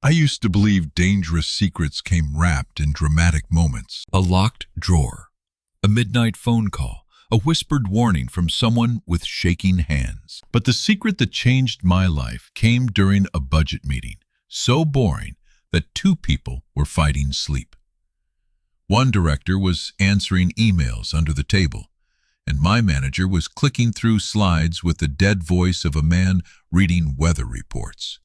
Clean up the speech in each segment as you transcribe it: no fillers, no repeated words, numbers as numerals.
I used to believe dangerous secrets came wrapped in dramatic moments. A locked drawer, a midnight phone call, a whispered warning from someone with shaking hands. But the secret that changed my life came during a budget meeting, so boring that two people were fighting sleep. One director was answering emails under the table, and my manager was clicking through slides with the dead voice of a man reading weather reports.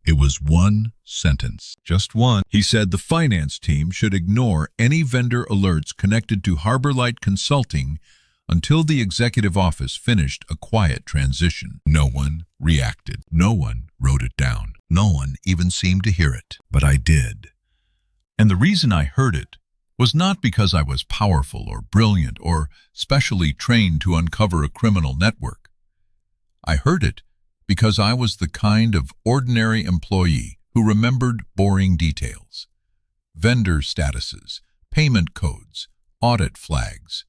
It was one sentence, just one. He said the finance team should ignore any vendor alerts connected to Harbor Light Consulting until the executive office finished a quiet transition. No one reacted. No one wrote it down. No one even seemed to hear it. But I did. And the reason I heard it was not because I was powerful or brilliant or specially trained to uncover a criminal network. I heard it because I was the kind of ordinary employee who remembered boring details. Vendor statuses, payment codes, audit flags.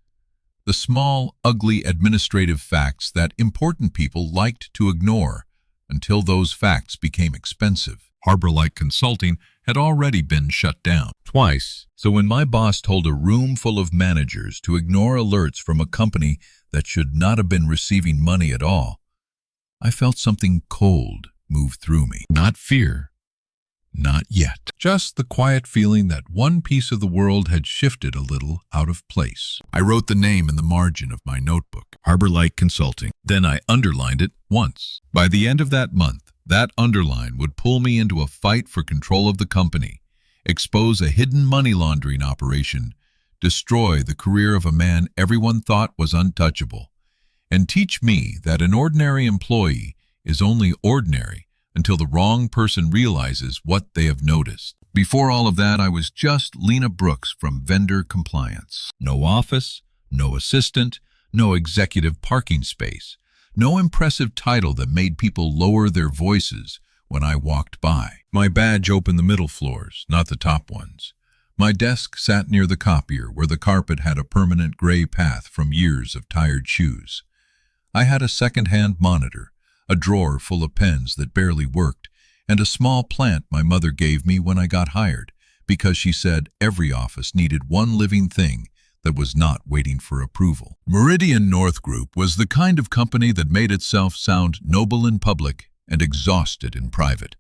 The small, ugly administrative facts that important people liked to ignore until those facts became expensive. Harbor Light Consulting had already been shut down twice. So when my boss told a room full of managers to ignore alerts from a company that should not have been receiving money at all, I felt something cold move through me. Not fear, not yet. Just the quiet feeling that one piece of the world had shifted a little out of place. I wrote the name in the margin of my notebook, Harbor Light Consulting. Then I underlined it once. By the end of that month, that underline would pull me into a fight for control of the company, expose a hidden money laundering operation, destroy the career of a man everyone thought was untouchable, and teach me that an ordinary employee is only ordinary until the wrong person realizes what they have noticed. Before all of that, I was just Lena Brooks from vendor compliance. No office, no assistant, no executive parking space, no impressive title that made people lower their voices when I walked by. My badge opened the middle floors, not the top ones. My desk sat near the copier, where the carpet had a permanent gray path from years of tired shoes. I had a second-hand monitor, a drawer full of pens that barely worked, and a small plant my mother gave me when I got hired, because she said every office needed one living thing that was not waiting for approval. Meridian North Group was the kind of company that made itself sound noble in public and exhausted in private.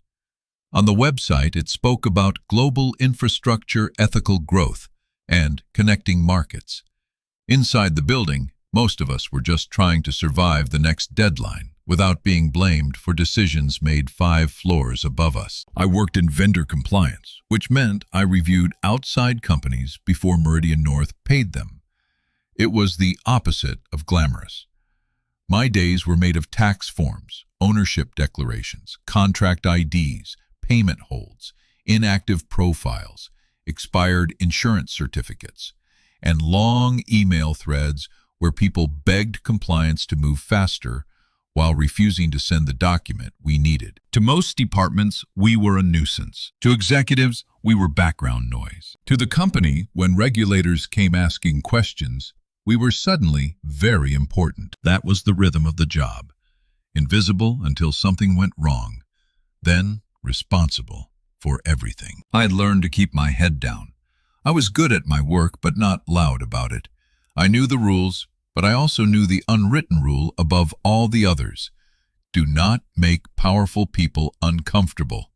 On the website, it spoke about global infrastructure ethical growth and connecting markets. Inside the building, most of us were just trying to survive the next deadline without being blamed for decisions made 5 floors above us. I worked in vendor compliance, which meant I reviewed outside companies before Meridian North paid them. It was the opposite of glamorous. My days were made of tax forms, ownership declarations, contract IDs, payment holds, inactive profiles, expired insurance certificates, and long email threads where people begged compliance to move faster while refusing to send the document we needed. To most departments, we were a nuisance. To executives, we were background noise. To the company, when regulators came asking questions, we were suddenly very important. That was the rhythm of the job. Invisible until something went wrong, then responsible for everything. I had learned to keep my head down. I was good at my work, but not loud about it. I knew the rules, but I also knew the unwritten rule above all the others. Do not make powerful people uncomfortable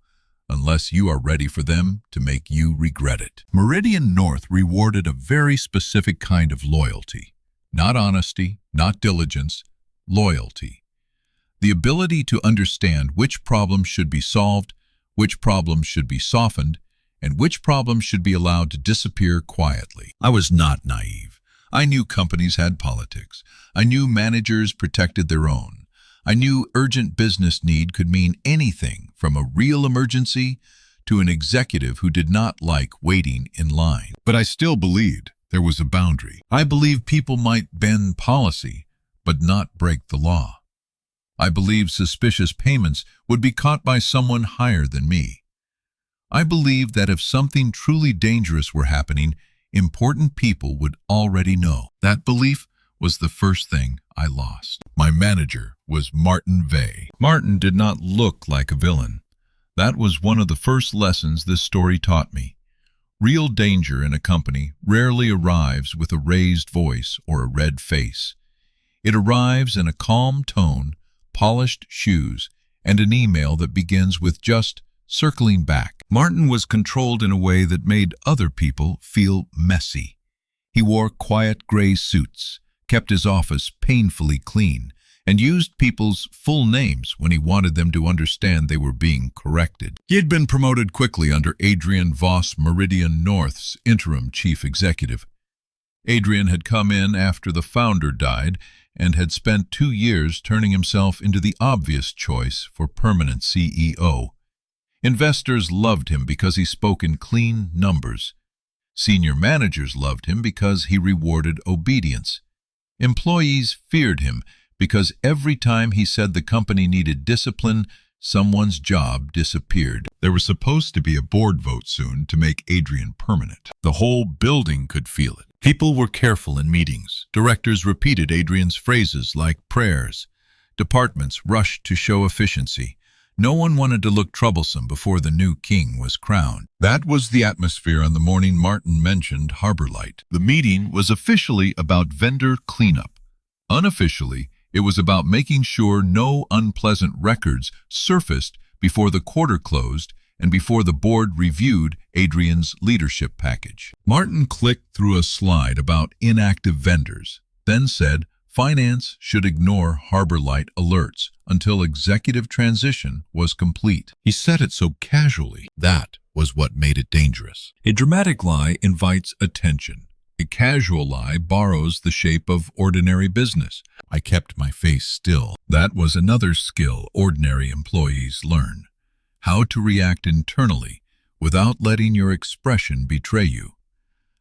unless you are ready for them to make you regret it. Meridian North rewarded a very specific kind of loyalty. Not honesty, not diligence, loyalty. The ability to understand which problems should be solved, which problems should be softened, and which problems should be allowed to disappear quietly. I was not naive. I knew companies had politics. I knew managers protected their own. I knew urgent business need could mean anything from a real emergency to an executive who did not like waiting in line. But I still believed there was a boundary. I believed people might bend policy, but not break the law. I believed suspicious payments would be caught by someone higher than me. I believed that if something truly dangerous were happening, important people would already know. That belief was the first thing I lost. My manager was Martin Vey. Martin did not look like a villain. That was one of the first lessons this story taught me. Real danger in a company rarely arrives with a raised voice or a red face. It arrives in a calm tone, polished shoes, and an email that begins with just circling back. Martin was controlled in a way that made other people feel messy. He wore quiet gray suits, kept his office painfully clean, and used people's full names when he wanted them to understand they were being corrected. He had been promoted quickly under Adrian Voss Meridian North's interim chief executive. Adrian had come in after the founder died and had spent 2 years turning himself into the obvious choice for permanent CEO. Investors loved him because he spoke in clean numbers. Senior managers loved him because he rewarded obedience. Employees feared him because every time he said the company needed discipline, someone's job disappeared. There was supposed to be a board vote soon to make Adrian permanent. The whole building could feel it. People were careful in meetings. Directors repeated Adrian's phrases like prayers. Departments rushed to show efficiency. No one wanted to look troublesome before the new king was crowned. That was the atmosphere on the morning Martin mentioned Harbor Light. The meeting was officially about vendor cleanup. Unofficially, it was about making sure no unpleasant records surfaced before the quarter closed and before the board reviewed Adrian's leadership package. Martin clicked through a slide about inactive vendors, then said finance should ignore Harbor Light alerts until executive transition was complete. He said it so casually. That was what made it dangerous. A dramatic lie invites attention. A casual lie borrows the shape of ordinary business. I kept my face still. That was another skill ordinary employees learn. How to react internally without letting your expression betray you.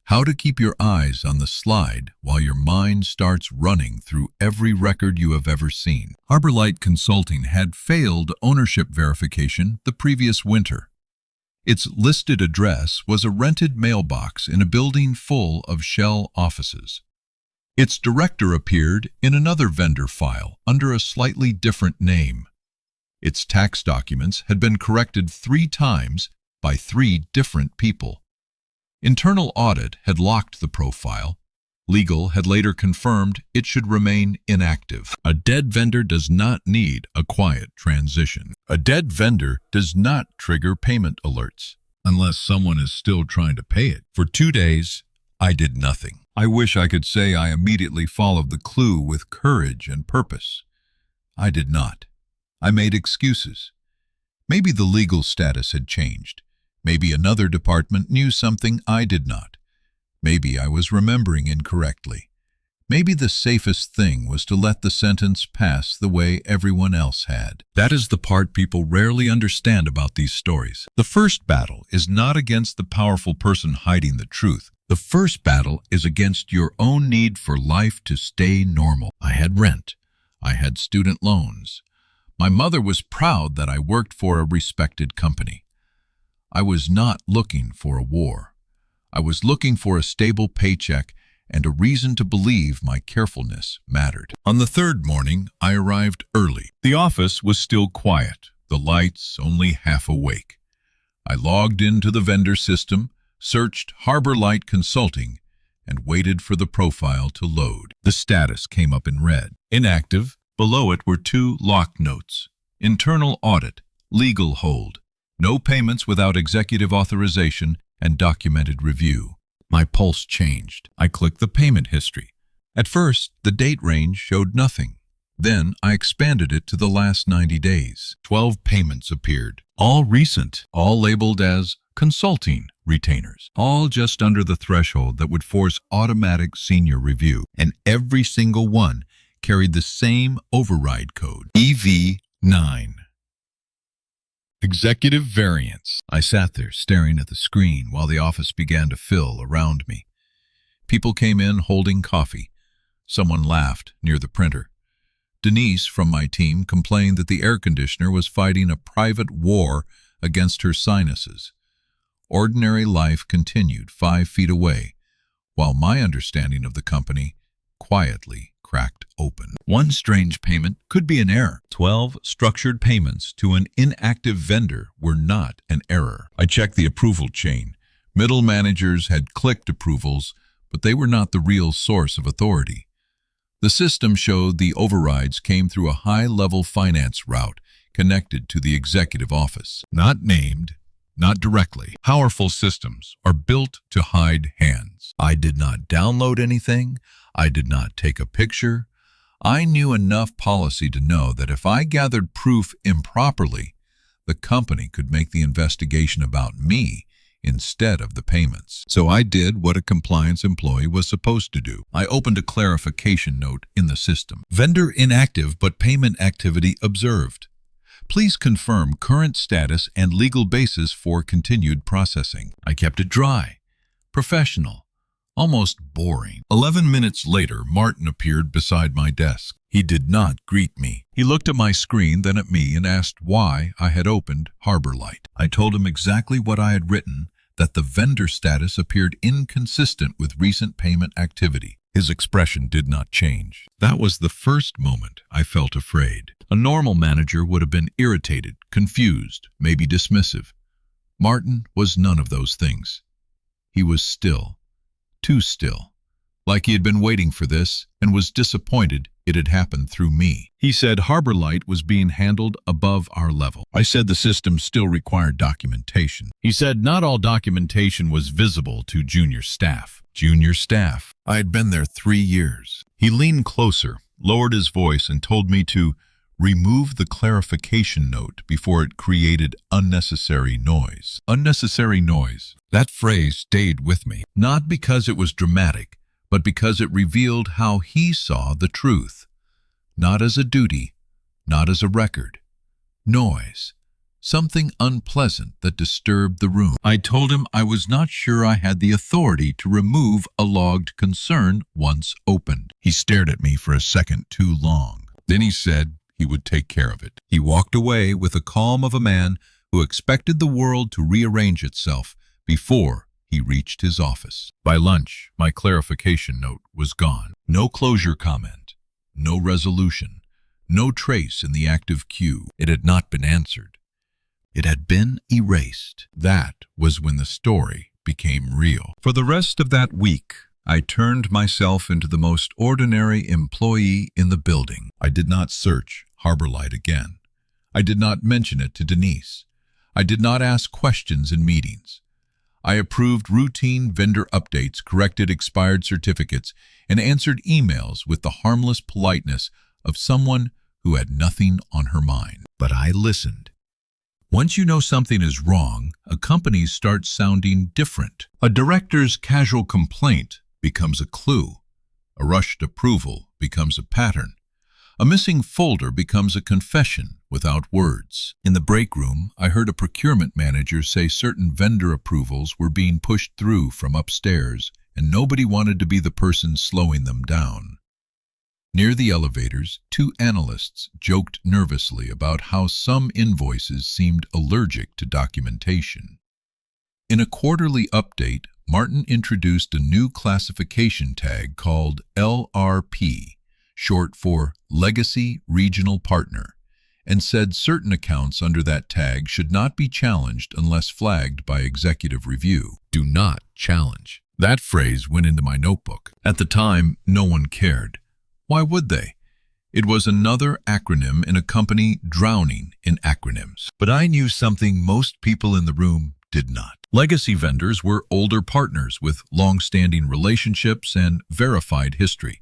How to keep your eyes on the slide while your mind starts running through every record you have ever seen. Harbor Light Consulting had failed ownership verification the previous winter. Its listed address was a rented mailbox in a building full of shell offices. Its director appeared in another vendor file under a slightly different name. Its tax documents had been corrected 3 times by 3 different people. Internal audit had locked the profile. Legal had later confirmed it should remain inactive. A dead vendor does not need a quiet transition. A dead vendor does not trigger payment alerts unless someone is still trying to pay it. For 2 days, I did nothing. I wish I could say I immediately followed the clue with courage and purpose. I did not. I made excuses. Maybe the legal status had changed. Maybe another department knew something I did not. Maybe I was remembering incorrectly. Maybe the safest thing was to let the sentence pass the way everyone else had. That is the part people rarely understand about these stories. The first battle is not against the powerful person hiding the truth. The first battle is against your own need for life to stay normal. I had rent. I had student loans. My mother was proud that I worked for a respected company. I was not looking for a war. I was looking for a stable paycheck and a reason to believe my carefulness mattered. On the 3rd morning, I arrived early. The office was still quiet, the lights only half awake. I logged into the vendor system, searched Harbor Light Consulting, and waited for the profile to load. The status came up in red. Inactive. Below it were 2 lock notes. Internal audit, legal hold, no payments without executive authorization and documented review. My pulse changed. I clicked the payment history. At first, the date range showed nothing. Then I expanded it to the last 90 days. 12 payments appeared, all recent, all labeled as consulting retainers, all just under the threshold that would force automatic senior review. And every single one carried the same override code, EV9. Executive variance. I sat there staring at the screen while the office began to fill around me. People came in holding coffee. Someone laughed near the printer. Denise from my team complained that the air conditioner was fighting a private war against her sinuses. Ordinary life continued 5 feet away, while my understanding of the company quietly cracked open. One strange payment could be an error. 12 structured payments to an inactive vendor were not an error. I checked the approval chain. Middle managers had clicked approvals, but they were not the real source of authority. The system showed the overrides came through a high-level finance route connected to the executive office. Not named, not directly. Powerful systems are built to hide hands. I did not download anything. I did not take a picture. I knew enough policy to know that if I gathered proof improperly, the company could make the investigation about me instead of the payments. So I did what a compliance employee was supposed to do. I opened a clarification note in the system. Vendor inactive but payment activity observed. Please confirm current status and legal basis for continued processing. I kept it dry, professional, almost boring. 11 minutes later, Martin appeared beside my desk. He did not greet me. He looked at my screen, then at me, and asked why I had opened Harbor Light. I told him exactly what I had written, that the vendor status appeared inconsistent with recent payment activity. His expression did not change. That was the first moment I felt afraid. A normal manager would have been irritated, confused, maybe dismissive. Martin was none of those things. He was still, too still, like he had been waiting for this and was disappointed it had happened through me. He said Harbor Light was being handled above our level. I said the system still required documentation. He said not all documentation was visible to junior staff. Junior staff. I had been there 3 years. He leaned closer, lowered his voice, and told me to remove the clarification note before it created unnecessary noise. Unnecessary noise. That phrase stayed with me, not because it was dramatic, but because it revealed how he saw the truth. Not as a duty, not as a record. Noise. Something unpleasant that disturbed the room. I told him I was not sure I had the authority to remove a logged concern once opened. He stared at me for a second too long. Then he said he would take care of it. He walked away with the calm of a man who expected the world to rearrange itself before he reached his office. By lunch, my clarification note was gone. No closure comment, no resolution, no trace in the active queue. It had not been answered. It had been erased. That was when the story became real. For the rest of that week, I turned myself into the most ordinary employee in the building. I did not search Harbor Light again. I did not mention it to Denise. I did not ask questions in meetings. I approved routine vendor updates, corrected expired certificates, and answered emails with the harmless politeness of someone who had nothing on her mind. But I listened. Once you know something is wrong, a company starts sounding different. A director's casual complaint becomes a clue. A rushed approval becomes a pattern. A missing folder becomes a confession without words. In the break room, I heard a procurement manager say certain vendor approvals were being pushed through from upstairs, and nobody wanted to be the person slowing them down. Near the elevators, 2 analysts joked nervously about how some invoices seemed allergic to documentation. In a quarterly update, Martin introduced a new classification tag called LRP, short for Legacy Regional Partner, and said certain accounts under that tag should not be challenged unless flagged by executive review. Do not challenge. That phrase went into my notebook. At the time, no one cared. Why would they? It was another acronym in a company drowning in acronyms. But I knew something most people in the room did not. Legacy vendors were older partners with long-standing relationships and verified history.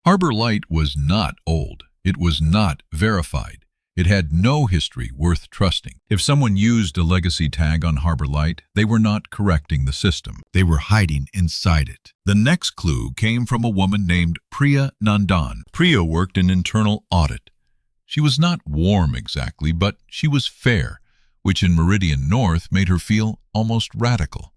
Harbor Light was not old. It was not verified. It had no history worth trusting. If someone used a legacy tag on Harbor Light, they were not correcting the system. They were hiding inside it. The next clue came from a woman named Priya Nandan. Priya worked in internal audit. She was not warm exactly, but she was fair, which in Meridian North made her feel almost radical.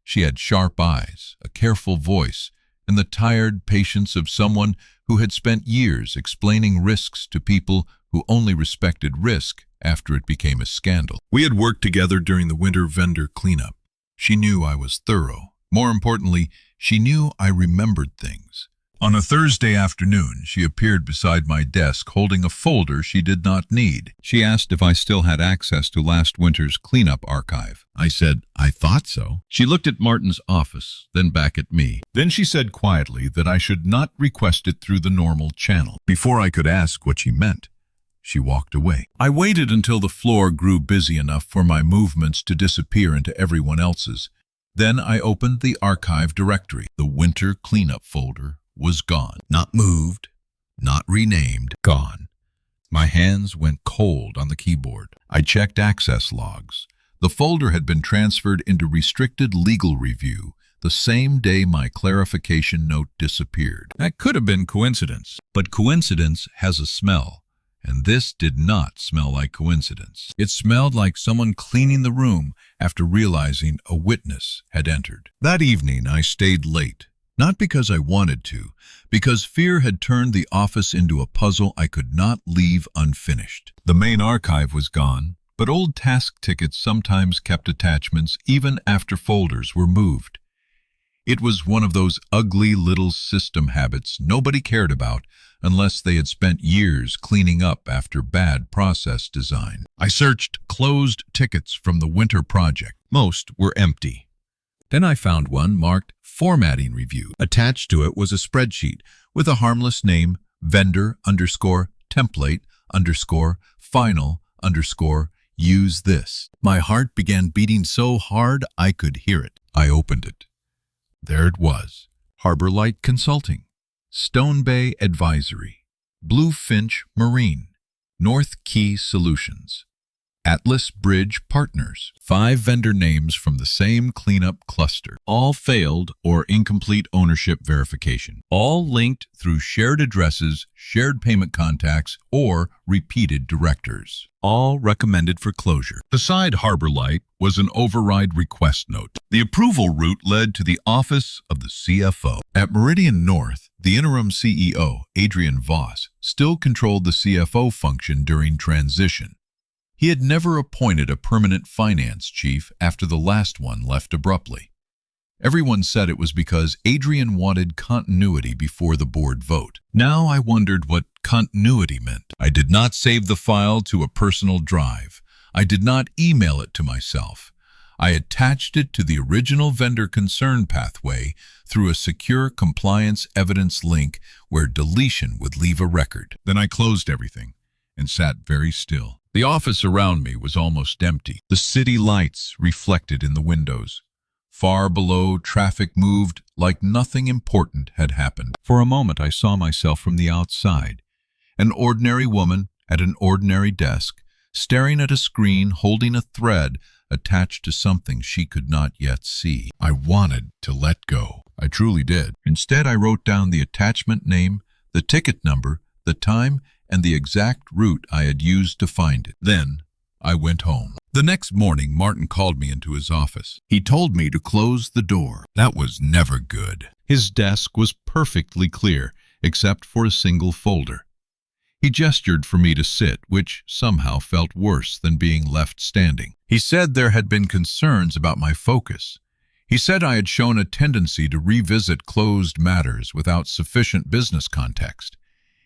She had sharp eyes, a careful voice, and the tired patience of someone who had spent years explaining risks to people who only respected risk after it became a scandal. We had worked together during the winter vendor cleanup. She knew I was thorough. More importantly, she knew I remembered things. On a Thursday afternoon, she appeared beside my desk holding a folder she did not need. She asked if I still had access to last winter's cleanup archive. I said, I thought so. She looked at Martin's office, then back at me. Then she said quietly that I should not request it through the normal channel. Before I could ask what she meant, she walked away. I waited until the floor grew busy enough for my movements to disappear into everyone else's. Then I opened the archive directory. The winter cleanup folder was gone. Not moved, not renamed, gone. My hands went cold on the keyboard. I checked access logs. The folder had been transferred into restricted legal review the same day my clarification note disappeared. That could have been coincidence, but coincidence has a smell, and this did not smell like coincidence. It smelled like someone cleaning the room after realizing a witness had entered. That evening I stayed late. Not because I wanted to, because fear had turned the office into a puzzle I could not leave unfinished. The main archive was gone, but old task tickets sometimes kept attachments even after folders were moved. It was one of those ugly little system habits nobody cared about unless they had spent years cleaning up after bad process design. I searched closed tickets from the winter project. Most were empty. Then I found one marked Formatting Review. Attached to it was a spreadsheet with a harmless name, vendor_template_final_use this. My heart began beating so hard I could hear it. I opened it. There it was. Harbor Light Consulting, Stone Bay Advisory, Bluefinch Marine, North Key Solutions, Atlas Bridge Partners. 5 vendor names from the same cleanup cluster. All failed or incomplete ownership verification. All linked through shared addresses, shared payment contacts, or repeated directors. All recommended for closure. Beside Harbor Light was an override request note. The approval route led to the office of the CFO. At Meridian North, the interim CEO, Adrian Voss, still controlled the CFO function during transition. He had never appointed a permanent finance chief after the last one left abruptly. Everyone said it was because Adrian wanted continuity before the board vote. Now I wondered what continuity meant. I did not save the file to a personal drive. I did not email it to myself. I attached it to the original vendor concern pathway through a secure compliance evidence link where deletion would leave a record. Then I closed everything and sat very still. The office around me was almost empty. The city lights reflected in the windows. Far below, traffic moved like nothing important had happened. For a moment, I saw myself from the outside. An ordinary woman at an ordinary desk, staring at a screen, holding a thread attached to something she could not yet see. I wanted to let go. I truly did. Instead, I wrote down the attachment name, the ticket number, the time, and the exact route I had used to find it. Then, I went home. The next morning, Martin called me into his office. He told me to close the door. That was never good. His desk was perfectly clear, except for a single folder. He gestured for me to sit, which somehow felt worse than being left standing. He said there had been concerns about my focus. He said I had shown a tendency to revisit closed matters without sufficient business context.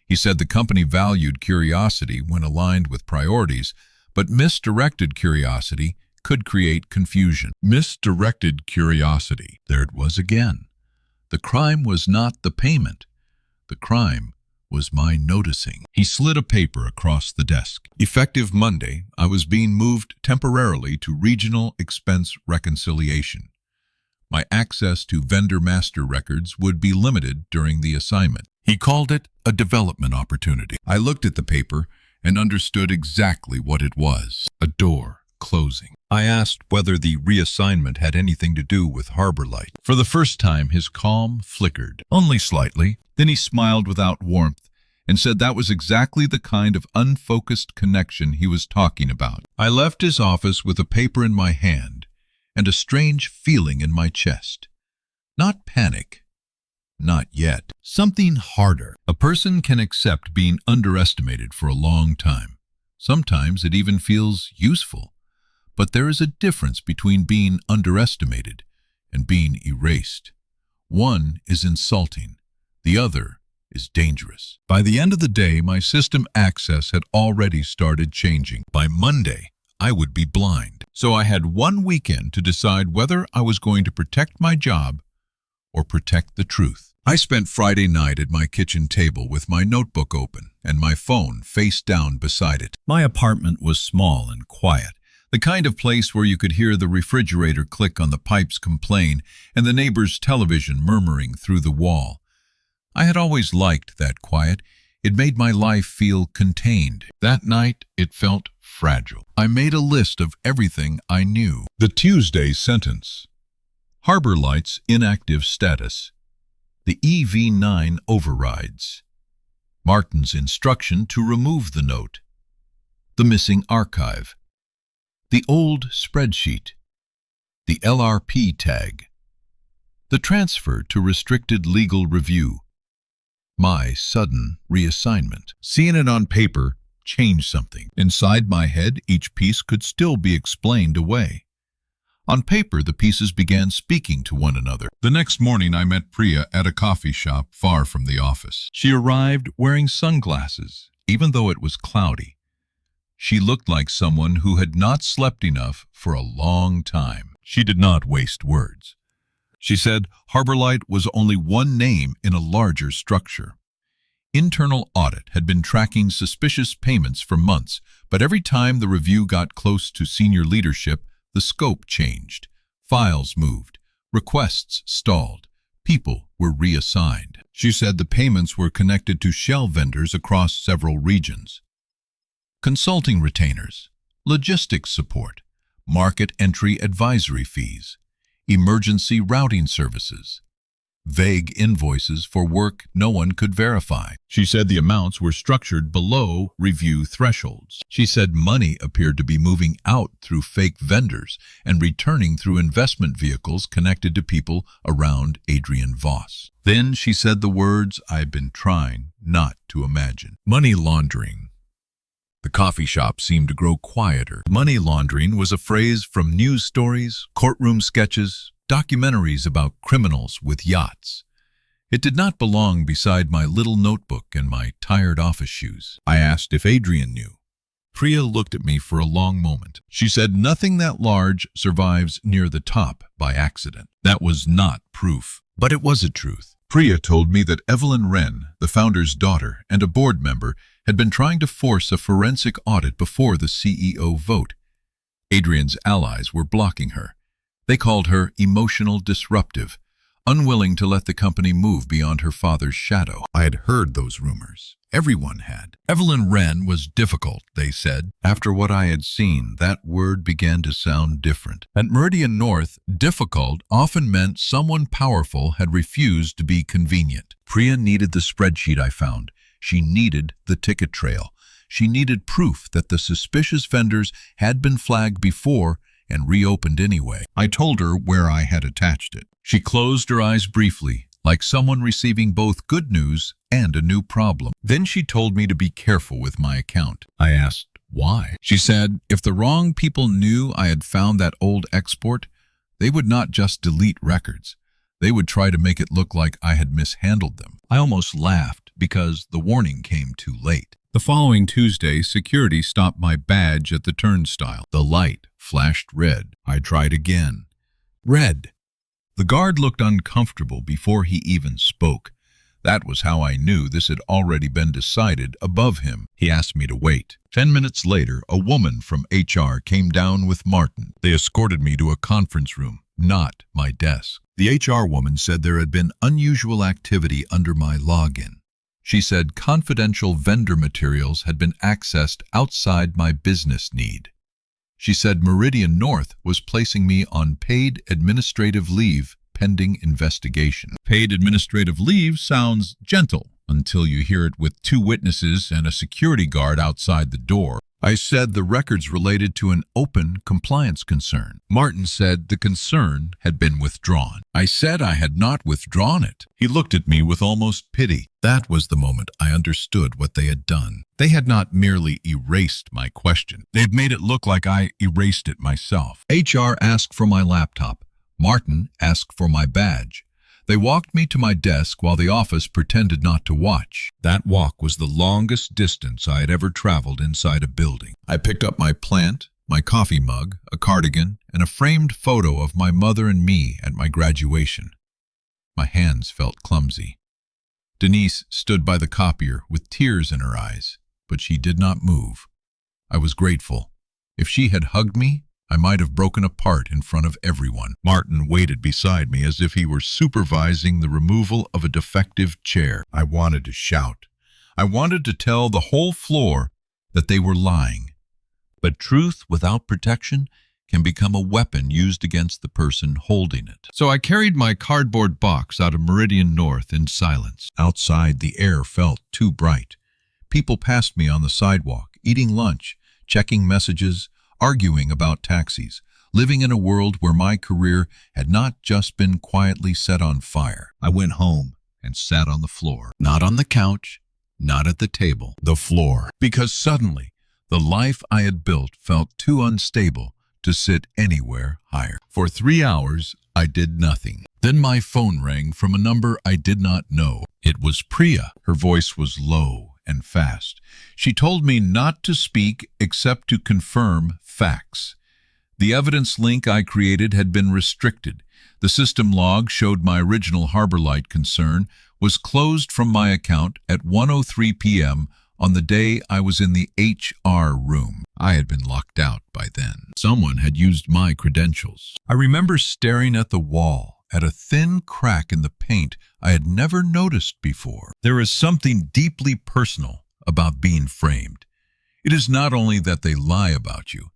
He said the company valued curiosity when aligned with priorities, but misdirected curiosity could create confusion. Misdirected curiosity. There it was again. The crime was not the payment. The crime was my noticing. He slid a paper across the desk. Effective Monday, I was being moved temporarily to Regional Expense Reconciliation. My access to vendor master records would be limited during the assignment. He called it a development opportunity. I looked at the paper and understood exactly what it was. A door closing. I asked whether the reassignment had anything to do with Harbor Light. For the first time, his calm flickered, only slightly. Then he smiled without warmth and said that was exactly the kind of unfocused connection he was talking about. I left his office with a paper in my hand and a strange feeling in my chest. Not panic. Not yet. Something harder. A person can accept being underestimated for a long time. Sometimes it even feels useful. But there is a difference between being underestimated and being erased. One is insulting. The other is dangerous. By the end of the day, my system access had already started changing. By Monday, I would be blind. So I had one weekend to decide whether I was going to protect my job or protect the truth. I spent Friday night at my kitchen table with my notebook open and my phone face down beside it. My apartment was small and quiet, the kind of place where you could hear the refrigerator click on the pipes complain and the neighbor's television murmuring through the wall. I had always liked that quiet. It made my life feel contained. That night, it felt fragile. I made a list of everything I knew. The Tuesday sentence. Harbor lights inactive status. The EV9 overrides. Martin's instruction to remove the note. The missing archive. The old spreadsheet. The LRP tag. The transfer to restricted legal review. My sudden reassignment. Seeing it on paper changed something. Inside my head, each piece could still be explained away. On paper, the pieces began speaking to one another. The next morning, I met Priya at a coffee shop far from the office. She arrived wearing sunglasses, even though it was cloudy. She looked like someone who had not slept enough for a long time. She did not waste words. She said Harborlight was only one name in a larger structure. Internal audit had been tracking suspicious payments for months, but every time the review got close to senior leadership, the scope changed. Files moved. Requests stalled. People were reassigned. She said the payments were connected to shell vendors across several regions. Consulting retainers, logistics support, market entry advisory fees, emergency routing services, vague invoices for work no one could verify. She said the amounts were structured below review thresholds. She said money appeared to be moving out through fake vendors and returning through investment vehicles connected to people around Adrian Voss. Then she said the words I'd been trying not to imagine. Money laundering. The coffee shop seemed to grow quieter. Money laundering was a phrase from news stories, courtroom sketches, documentaries about criminals with yachts. It did not belong beside my little notebook and my tired office shoes. I asked if Adrian knew. Priya looked at me for a long moment. She said nothing that large survives near the top by accident. That was not proof, but it was a truth. Priya told me that Evelyn Wren, the founder's daughter and a board member, had been trying to force a forensic audit before the CEO vote. Adrian's allies were blocking her. They called her emotional disruptive, unwilling to let the company move beyond her father's shadow. I had heard those rumors. Everyone had. Evelyn Wren was difficult, they said. After what I had seen, that word began to sound different. At Meridian North, difficult often meant someone powerful had refused to be convenient. Priya needed the spreadsheet I found. She needed the ticket trail. She needed proof that the suspicious vendors had been flagged before and reopened anyway. I told her where I had attached it. She closed her eyes briefly, like someone receiving both good news and a new problem. Then she told me to be careful with my account. I asked, why? She said, if the wrong people knew I had found that old export, they would not just delete records. They would try to make it look like I had mishandled them. I almost laughed because the warning came too late. The following Tuesday, security stopped my badge at the turnstile. The light flashed red. I tried again. Red. The guard looked uncomfortable before he even spoke. That was how I knew this had already been decided above him. He asked me to wait. 10 minutes later, a woman from HR came down with Martin. They escorted me to a conference room, not my desk. The HR woman said there had been unusual activity under my login. She said confidential vendor materials had been accessed outside my business need. She said Meridian North was placing me on paid administrative leave pending investigation. Paid administrative leave sounds gentle until you hear it with 2 witnesses and a security guard outside the door. I said the records related to an open compliance concern. Martin said the concern had been withdrawn. I said I had not withdrawn it. He looked at me with almost pity. That was the moment I understood what they had done. They had not merely erased my question. They had made it look like I erased it myself. HR asked for my laptop. Martin asked for my badge. They walked me to my desk while the office pretended not to watch. That walk was the longest distance I had ever traveled inside a building. I picked up my plant, my coffee mug, a cardigan, and a framed photo of my mother and me at my graduation. My hands felt clumsy. Denise stood by the copier with tears in her eyes, but she did not move. I was grateful. If she had hugged me, I might have broken apart in front of everyone. Martin waited beside me as if he were supervising the removal of a defective chair. I wanted to shout. I wanted to tell the whole floor that they were lying. But truth without protection can become a weapon used against the person holding it. So I carried my cardboard box out of Meridian North in silence. Outside, the air felt too bright. People passed me on the sidewalk, eating lunch, checking messages, arguing about taxis, living in a world where my career had not just been quietly set on fire. I went home and sat on the floor. Not on the couch, not at the table, the floor. Because suddenly, the life I had built felt too unstable to sit anywhere higher. For 3 hours, I did nothing. Then my phone rang from a number I did not know. It was Priya. Her voice was low and fast. She told me not to speak except to confirm facts. The evidence link I created had been restricted. The system log showed my original Harbor Light concern was closed from my account at 1:03 p.m. on the day I was in the HR room. I had been locked out by then. Someone had used my credentials. I remember staring at the wall, at a thin crack in the paint I had never noticed before. There is something deeply personal about being framed. It is not only that they lie about you,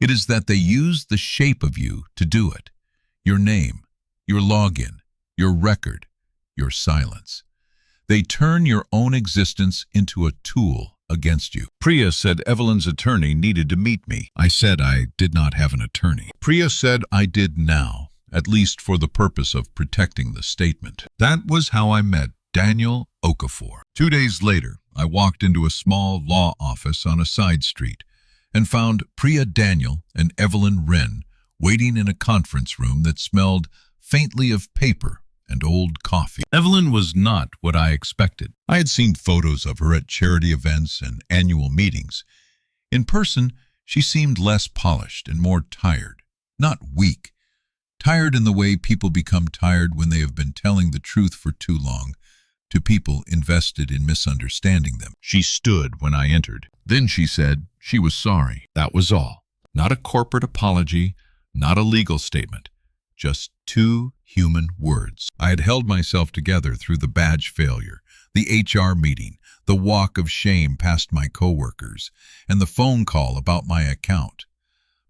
it is that they use the shape of you to do it. Your name, your login, your record, your silence. They turn your own existence into a tool against you. Priya said Evelyn's attorney needed to meet me. I said I did not have an attorney. Priya said I did now, at least for the purpose of protecting the statement. That was how I met Daniel Okafor. 2 days later, I walked into a small law office on a side street and found Priya Daniel and Evelyn Wren waiting in a conference room that smelled faintly of paper and old coffee. Evelyn was not what I expected. I had seen photos of her at charity events and annual meetings. In person, she seemed less polished and more tired, not weak. Tired in the way people become tired when they have been telling the truth for too long to people invested in misunderstanding them. She stood when I entered. Then she said she was sorry. That was all. Not a corporate apology, not a legal statement. Just 2 human words. I had held myself together through the badge failure, the HR meeting, the walk of shame past my coworkers, and the phone call about my account.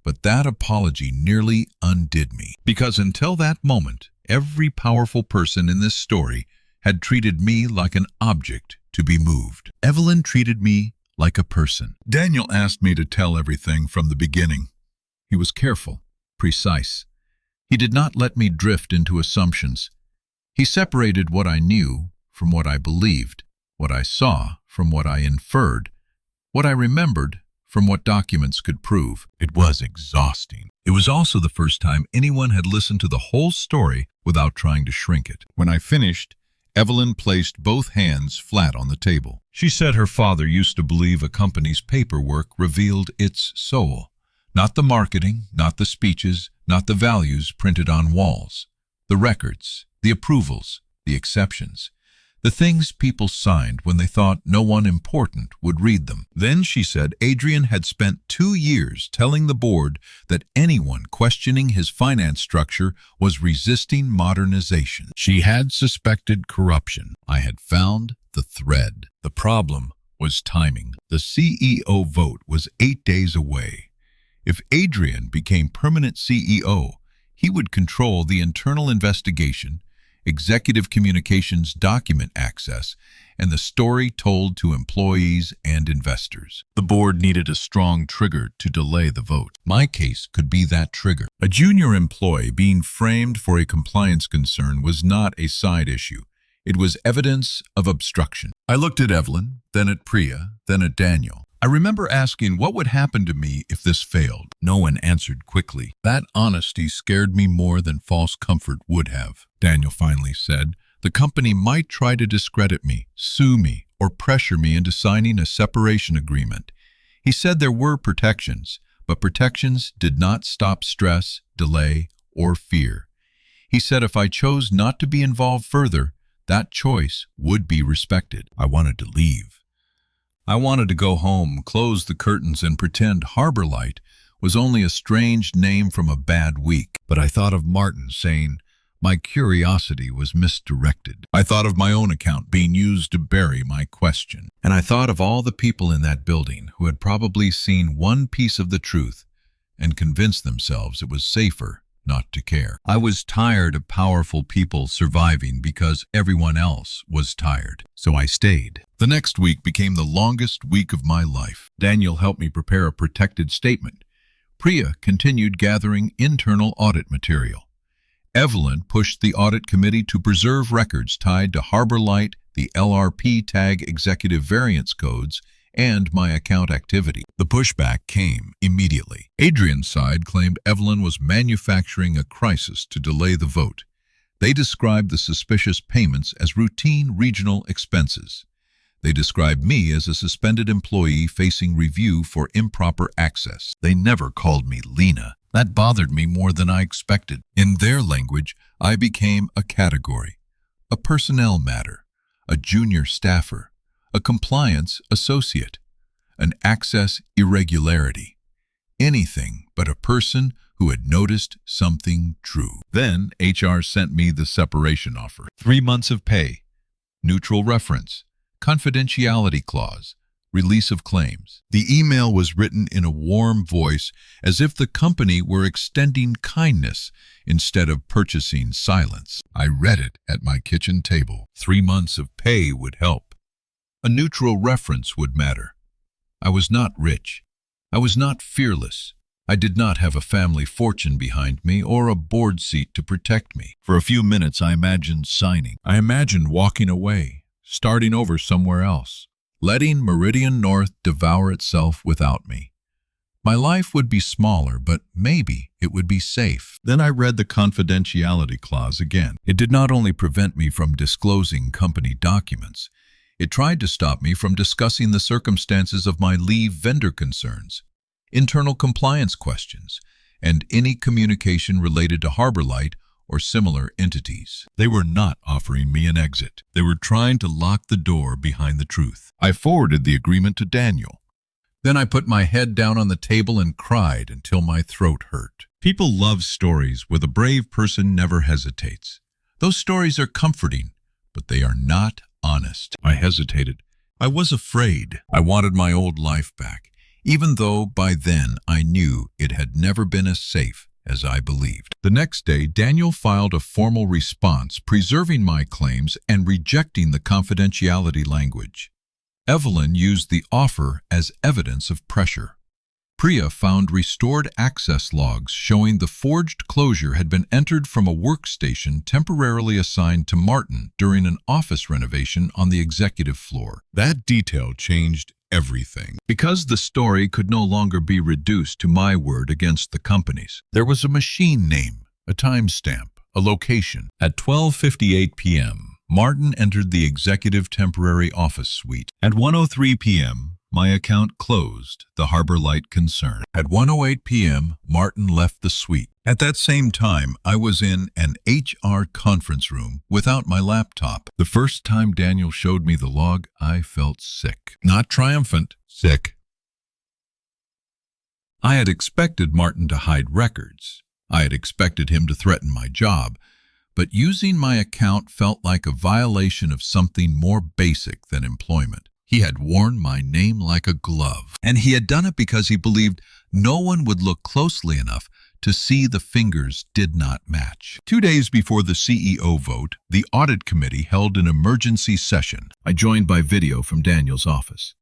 But that apology nearly undid me, because until that moment, every powerful person in this story had treated me like an object to be moved. Evelyn treated me like a person. Daniel asked me to tell everything from the beginning. He was careful, precise. He did not let me drift into assumptions. He separated what I knew from what I believed, what I saw from what I inferred, what I remembered from what documents could prove. It was exhausting. It was also the first time anyone had listened to the whole story without trying to shrink it. When I finished, Evelyn placed both hands flat on the table. She said her father used to believe a company's paperwork revealed its soul. Not the marketing, not the speeches, not the values printed on walls. The records, the approvals, the exceptions. The things people signed when they thought no one important would read them. Then she said Adrian had spent 2 years telling the board that anyone questioning his finance structure was resisting modernization. She had suspected corruption. I had found the thread. The problem was timing. The CEO vote was 8 days away. If Adrian became permanent CEO, he would control the internal investigation, executive communications document access, and the story told to employees and investors. The board needed a strong trigger to delay the vote. My case could be that trigger. A junior employee being framed for a compliance concern was not a side issue. It was evidence of obstruction. I looked at Evelyn, then at Priya, then at Daniel. I remember asking what would happen to me if this failed. No one answered quickly. That honesty scared me more than false comfort would have. Daniel finally said, the company might try to discredit me, sue me, or pressure me into signing a separation agreement. He said there were protections, but protections did not stop stress, delay, or fear. He said if I chose not to be involved further, that choice would be respected. I wanted to leave. I wanted to go home, close the curtains, and pretend Harbor Light was only a strange name from a bad week. But I thought of Martin saying my curiosity was misdirected. I thought of my own account being used to bury my question. And I thought of all the people in that building who had probably seen one piece of the truth and convinced themselves it was safer not to care. I was tired of powerful people surviving because everyone else was tired. So I stayed. The next week became the longest week of my life. Daniel helped me prepare a protected statement. Priya continued gathering internal audit material. Evelyn pushed the audit committee to preserve records tied to Harbor Light, the LRP tag executive variance codes, and my account activity. The pushback came immediately. Adrian's side claimed Evelyn was manufacturing a crisis to delay the vote. They described the suspicious payments as routine regional expenses. They described me as a suspended employee facing review for improper access. They never called me Lena. That bothered me more than I expected. In their language, I became a category, a personnel matter, a junior staffer, a compliance associate, an access irregularity, anything but a person who had noticed something true. Then HR sent me the separation offer. 3 months of pay, neutral reference, confidentiality clause, release of claims. The email was written in a warm voice as if the company were extending kindness instead of purchasing silence. I read it at my kitchen table. 3 months of pay would help. A neutral reference would matter. I was not rich. I was not fearless. I did not have a family fortune behind me or a board seat to protect me. For a few minutes I imagined signing. I imagined walking away, starting over somewhere else, letting Meridian North devour itself without me. My life would be smaller, but maybe it would be safe. Then I read the confidentiality clause again. It did not only prevent me from disclosing company documents, it tried to stop me from discussing the circumstances of my leave vendor concerns, internal compliance questions, and any communication related to Harbor Light or similar entities. They were not offering me an exit. They were trying to lock the door behind the truth. I forwarded the agreement to Daniel. Then I put my head down on the table and cried until my throat hurt. People love stories where the brave person never hesitates. Those stories are comforting, but they are not honest. I hesitated. I was afraid. I wanted my old life back, even though by then I knew it had never been as safe as I believed. The next day, Daniel filed a formal response preserving my claims and rejecting the confidentiality language. Evelyn used the offer as evidence of pressure. Priya found restored access logs showing the forged closure had been entered from a workstation temporarily assigned to Martin during an office renovation on the executive floor. That detail changed everything. Because the story could no longer be reduced to my word against the company's. There was a machine name, a timestamp, a location. At 12:58 p.m., Martin entered the executive temporary office suite. At 1:03 p.m., my account closed the Harbor Light concern. At 1:08 p.m., Martin left the suite. At that same time, I was in an HR conference room without my laptop. The first time Daniel showed me the log, I felt sick. Not triumphant, sick. I had expected Martin to hide records. I had expected him to threaten my job. But using my account felt like a violation of something more basic than employment. He had worn my name like a glove, and he had done it because he believed no one would look closely enough to see the fingers did not match. 2 days before the CEO vote, the audit committee held an emergency session. I joined by video from Daniel's office.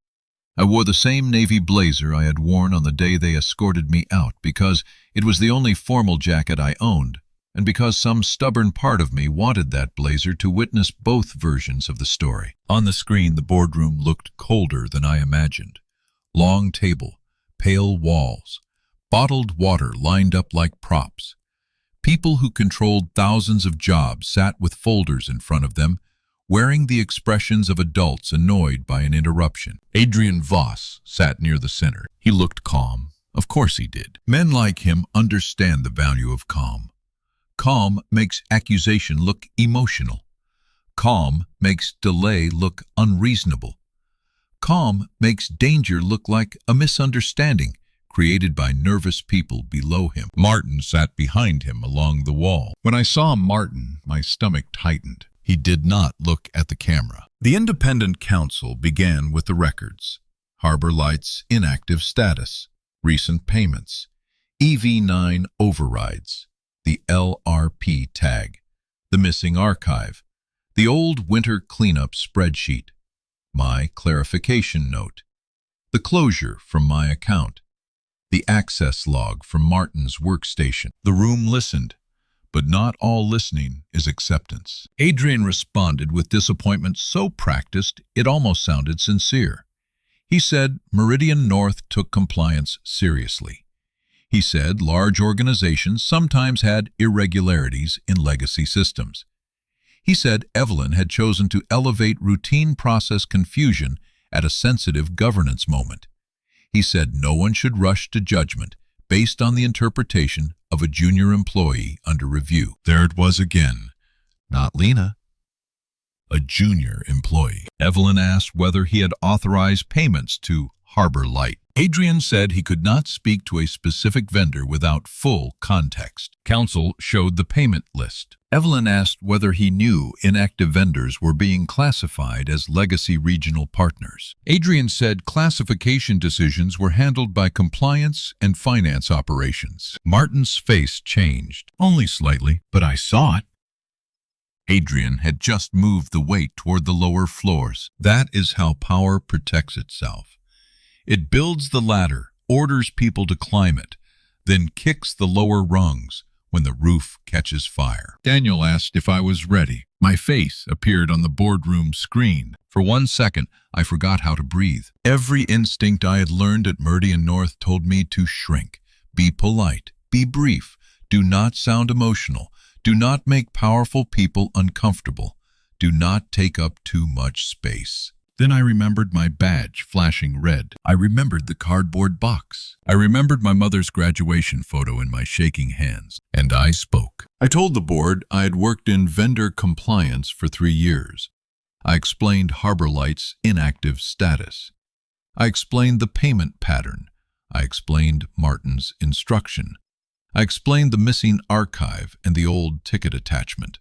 I wore the same navy blazer I had worn on the day they escorted me out because it was the only formal jacket I owned, and because some stubborn part of me wanted that blazer to witness both versions of the story. On the screen, the boardroom looked colder than I imagined. Long table, pale walls, bottled water lined up like props. People who controlled thousands of jobs sat with folders in front of them, wearing the expressions of adults annoyed by an interruption. Adrian Voss sat near the center. He looked calm. Of course he did. Men like him understand the value of calm. Calm makes accusation look emotional. Calm makes delay look unreasonable. Calm makes danger look like a misunderstanding created by nervous people below him. Martin sat behind him along the wall. When I saw Martin, my stomach tightened. He did not look at the camera. The independent counsel began with the records. Harbor Light's inactive status, recent payments, EV9 overrides, the LRP tag, the missing archive, the old winter cleanup spreadsheet, my clarification note, the closure from my account, the access log from Martin's workstation. The room listened, but not all listening is acceptance. Adrian responded with disappointment so practiced it almost sounded sincere. He said Meridian North took compliance seriously. He said large organizations sometimes had irregularities in legacy systems. He said Evelyn had chosen to elevate routine process confusion at a sensitive governance moment. He said no one should rush to judgment based on the interpretation of a junior employee under review. There it was again. Not Lena. A junior employee. Evelyn asked whether he had authorized payments to Harbor Light. Adrian said he could not speak to a specific vendor without full context. Counsel showed the payment list. Evelyn asked whether he knew inactive vendors were being classified as legacy regional partners. Adrian said classification decisions were handled by compliance and finance operations. Martin's face changed, only slightly, but I saw it. Adrian had just moved the weight toward the lower floors. That is how power protects itself. It builds the ladder, orders people to climb it, then kicks the lower rungs when the roof catches fire. Daniel asked if I was ready. My face appeared on the boardroom screen. For 1 second, I forgot how to breathe. Every instinct I had learned at Meridian North told me to shrink, be polite, be brief, do not sound emotional, do not make powerful people uncomfortable, do not take up too much space. Then I remembered my badge flashing red. I remembered the cardboard box. I remembered my mother's graduation photo in my shaking hands. And I spoke. I told the board I had worked in vendor compliance for 3 years. I explained Harbor Light's inactive status. I explained the payment pattern. I explained Martin's instruction. I explained the missing archive and the old ticket attachment.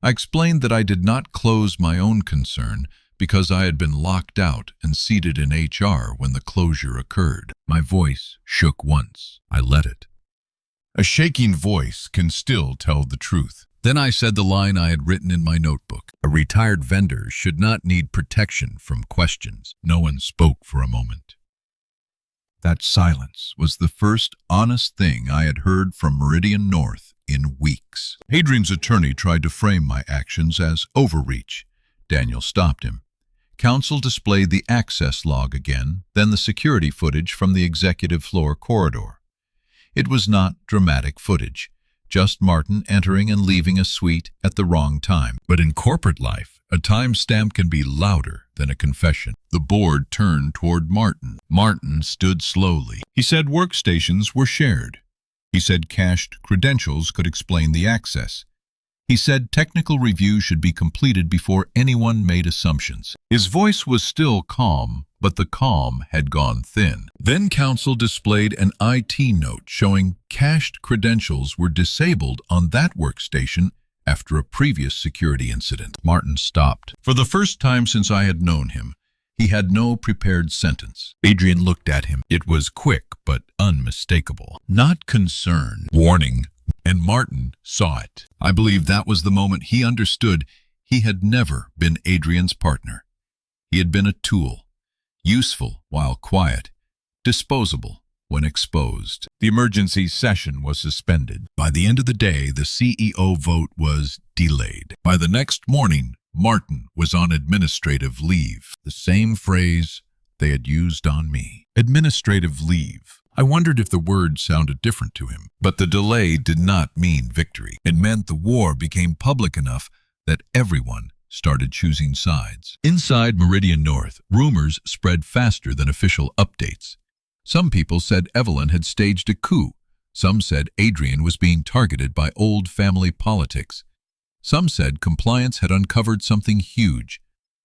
I explained that I did not close my own concern because I had been locked out and seated in HR when the closure occurred. My voice shook once. I let it. A shaking voice can still tell the truth. Then I said the line I had written in my notebook. A retired vendor should not need protection from questions. No one spoke for a moment. That silence was the first honest thing I had heard from Meridian North in weeks. Adrian's attorney tried to frame my actions as overreach. Daniel stopped him. Counsel displayed the access log again, then the security footage from the executive floor corridor. It was not dramatic footage, just Martin entering and leaving a suite at the wrong time. But in corporate life, a timestamp can be louder than a confession. The board turned toward Martin. Martin stood slowly. He said workstations were shared. He said cached credentials could explain the access. He said technical review should be completed before anyone made assumptions. His voice was still calm, but the calm had gone thin. Then counsel displayed an IT note showing cached credentials were disabled on that workstation after a previous security incident. Martin stopped. For the first time since I had known him, he had no prepared sentence. Adrian looked at him. It was quick but unmistakable. Not concern, warning. And Martin saw it. I believe that was the moment he understood he had never been Adrian's partner. He had been a tool, useful while quiet, disposable when exposed. The emergency session was suspended. By the end of the day, the CEO vote was delayed. By the next morning, Martin was on administrative leave. The same phrase they had used on me. Administrative leave. I wondered if the word sounded different to him, but the delay did not mean victory. It meant the war became public enough that everyone started choosing sides. Inside Meridian North, rumors spread faster than official updates. Some people said Evelyn had staged a coup. Some said Adrian was being targeted by old family politics. Some said compliance had uncovered something huge.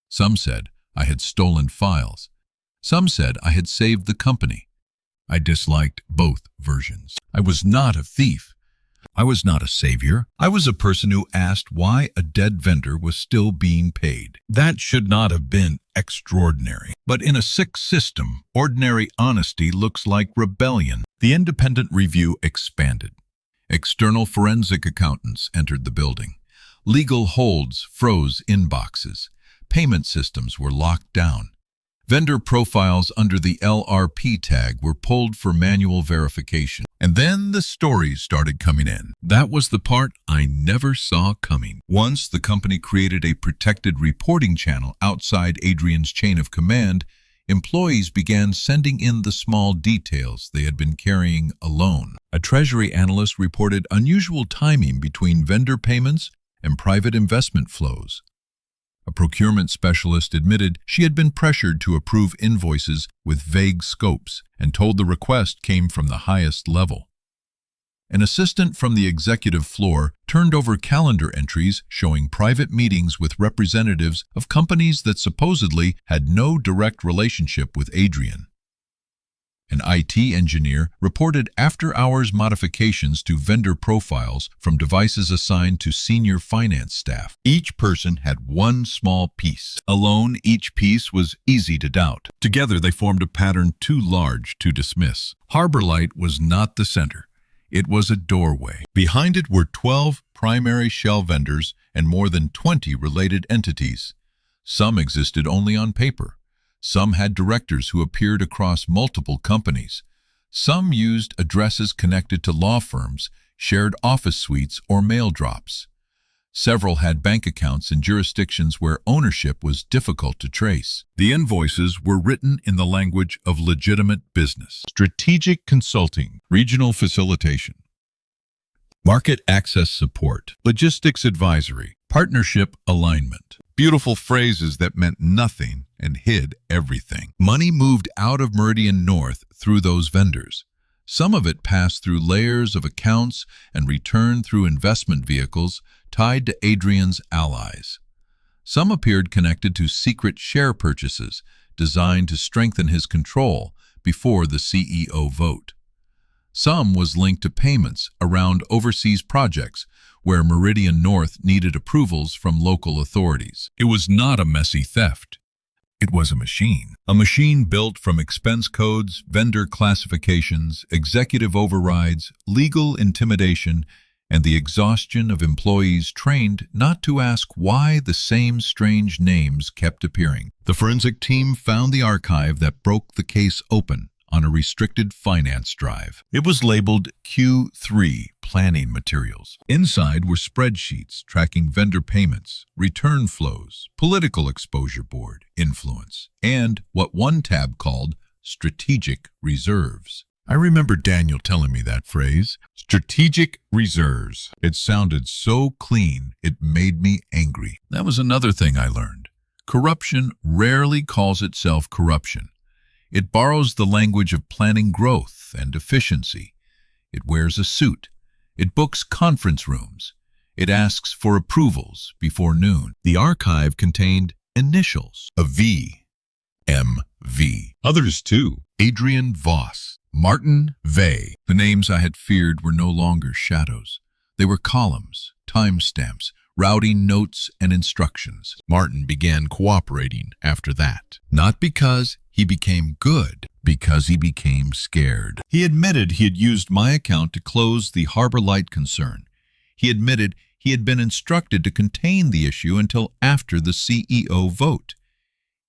Some said I had stolen files. Some said I had saved the company. I disliked both versions. I was not a thief. I was not a savior. I was a person who asked why a dead vendor was still being paid. That should not have been extraordinary. But in a sick system, ordinary honesty looks like rebellion. The independent review expanded. External forensic accountants entered the building. Legal holds froze inboxes. Payment systems were locked down. Vendor profiles under the LRP tag were pulled for manual verification. And then the stories started coming in. That was the part I never saw coming. Once the company created a protected reporting channel outside Adrian's chain of command, employees began sending in the small details they had been carrying alone. A treasury analyst reported unusual timing between vendor payments and private investment flows. A procurement specialist admitted she had been pressured to approve invoices with vague scopes and told the request came from the highest level. An assistant from the executive floor turned over calendar entries showing private meetings with representatives of companies that supposedly had no direct relationship with Adrian. An IT engineer reported after-hours modifications to vendor profiles from devices assigned to senior finance staff. Each person had one small piece. Alone, each piece was easy to doubt. Together, they formed a pattern too large to dismiss. Harbor Light was not the center. It was a doorway. Behind it were 12 primary shell vendors and more than 20 related entities. Some existed only on paper. Some had directors who appeared across multiple companies. Some used addresses connected to law firms, shared office suites, or mail drops. Several had bank accounts in jurisdictions where ownership was difficult to trace. The invoices were written in the language of legitimate business. Strategic consulting, regional facilitation, market access support, logistics advisory, partnership alignment. Beautiful phrases that meant nothing and hid everything. Money moved out of Meridian North through those vendors. Some of it passed through layers of accounts and returned through investment vehicles tied to Adrian's allies. Some appeared connected to secret share purchases designed to strengthen his control before the CEO vote. Some was linked to payments around overseas projects where Meridian North needed approvals from local authorities. It was not a messy theft. It was a machine built from expense codes, vendor classifications, executive overrides, legal intimidation, and the exhaustion of employees trained not to ask why the same strange names kept appearing. The forensic team found the archive that broke the case open on a restricted finance drive. It was labeled Q3 Planning Materials. Inside were spreadsheets tracking vendor payments, return flows, political exposure board, influence, and what one tab called strategic reserves. I remember Daniel telling me that phrase, strategic reserves. It sounded so clean, it made me angry. That was another thing I learned. Corruption rarely calls itself corruption. It borrows the language of planning growth and efficiency. It wears a suit. It books conference rooms. It asks for approvals before noon. The archive contained initials, a V, M.V. Others too, Adrian Voss, Martin Vey. The names I had feared were no longer shadows. They were columns, timestamps, routing notes and instructions. Martin began cooperating after that. Not because he became good, because he became scared. He admitted he had used my account to close the Harbor Light concern. He admitted he had been instructed to contain the issue until after the CEO vote.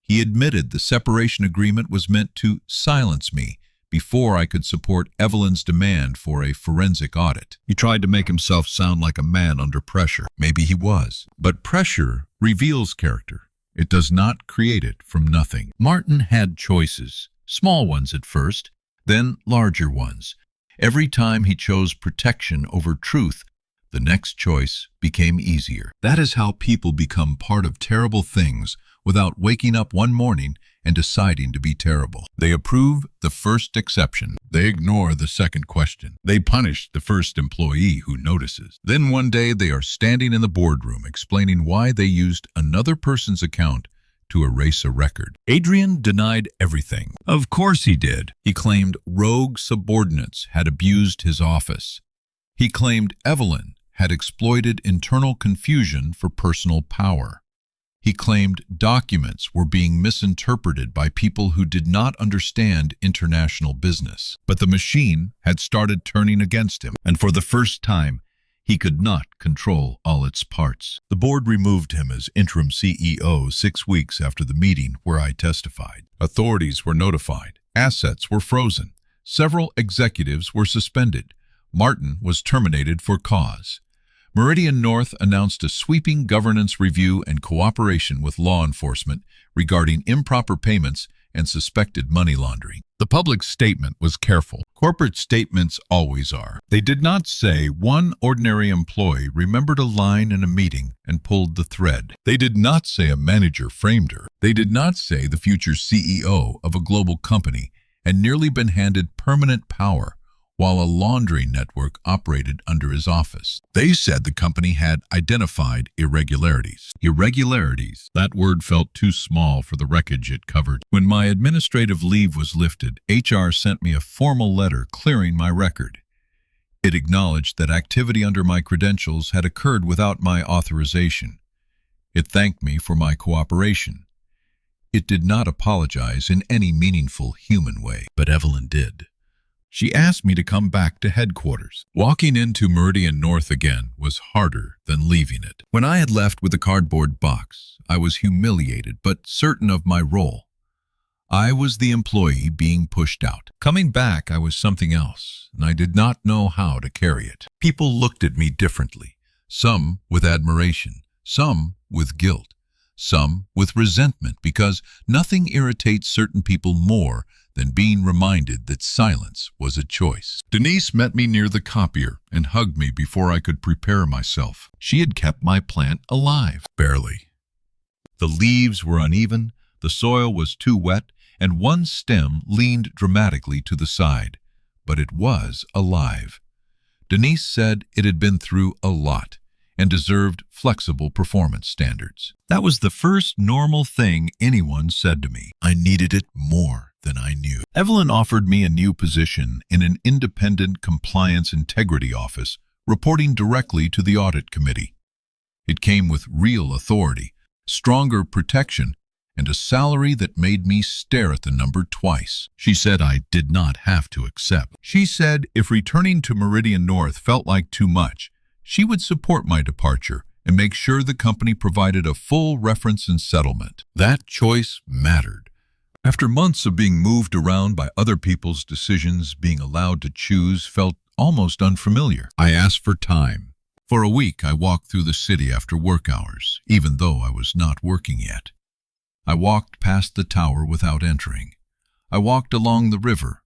He admitted the separation agreement was meant to silence me before I could support Evelyn's demand for a forensic audit. He tried to make himself sound like a man under pressure. Maybe he was. But pressure reveals character. It does not create it from nothing. Martin had choices. Small ones at first, then larger ones. Every time he chose protection over truth, the next choice became easier. That is how people become part of terrible things without waking up one morning and deciding to be terrible. They approve the first exception. They ignore the second question. They punish the first employee who notices. Then one day they are standing in the boardroom explaining why they used another person's account to erase a record. Adrian denied everything. Of course he did. He claimed rogue subordinates had abused his office. He claimed Evelyn had exploited internal confusion for personal power. He claimed documents were being misinterpreted by people who did not understand international business. But the machine had started turning against him, and for the first time, he could not control all its parts. The board removed him as interim CEO 6 weeks after the meeting where I testified. Authorities were notified. Assets were frozen. Several executives were suspended. Martin was terminated for cause. Meridian North announced a sweeping governance review and cooperation with law enforcement regarding improper payments and suspected money laundering. The public statement was careful. Corporate statements always are. They did not say one ordinary employee remembered a line in a meeting and pulled the thread. They did not say a manager framed her. They did not say the future CEO of a global company had nearly been handed permanent power while a laundry network operated under his office. They said the company had identified irregularities. Irregularities. That word felt too small for the wreckage it covered. When my administrative leave was lifted, HR sent me a formal letter clearing my record. It acknowledged that activity under my credentials had occurred without my authorization. It thanked me for my cooperation. It did not apologize in any meaningful human way, but Evelyn did. She asked me to come back to headquarters. Walking into Meridian North again was harder than leaving it. When I had left with the cardboard box, I was humiliated but certain of my role. I was the employee being pushed out. Coming back, I was something else, and I did not know how to carry it. People looked at me differently, some with admiration, some with guilt, some with resentment, because nothing irritates certain people more than being reminded that silence was a choice. Denise met me near the copier and hugged me before I could prepare myself. She had kept my plant alive. Barely. The leaves were uneven, the soil was too wet, and one stem leaned dramatically to the side. But it was alive. Denise said it had been through a lot and deserved flexible performance standards. That was the first normal thing anyone said to me. I needed it more than I knew. Evelyn offered me a new position in an independent compliance integrity office, reporting directly to the audit committee. It came with real authority, stronger protection, and a salary that made me stare at the number twice. She said I did not have to accept. She said if returning to Meridian North felt like too much, she would support my departure and make sure the company provided a full reference and settlement. That choice mattered. After months of being moved around by other people's decisions, being allowed to choose felt almost unfamiliar. I asked for time. For a week, I walked through the city after work hours, even though I was not working yet. I walked past the tower without entering. I walked along the river.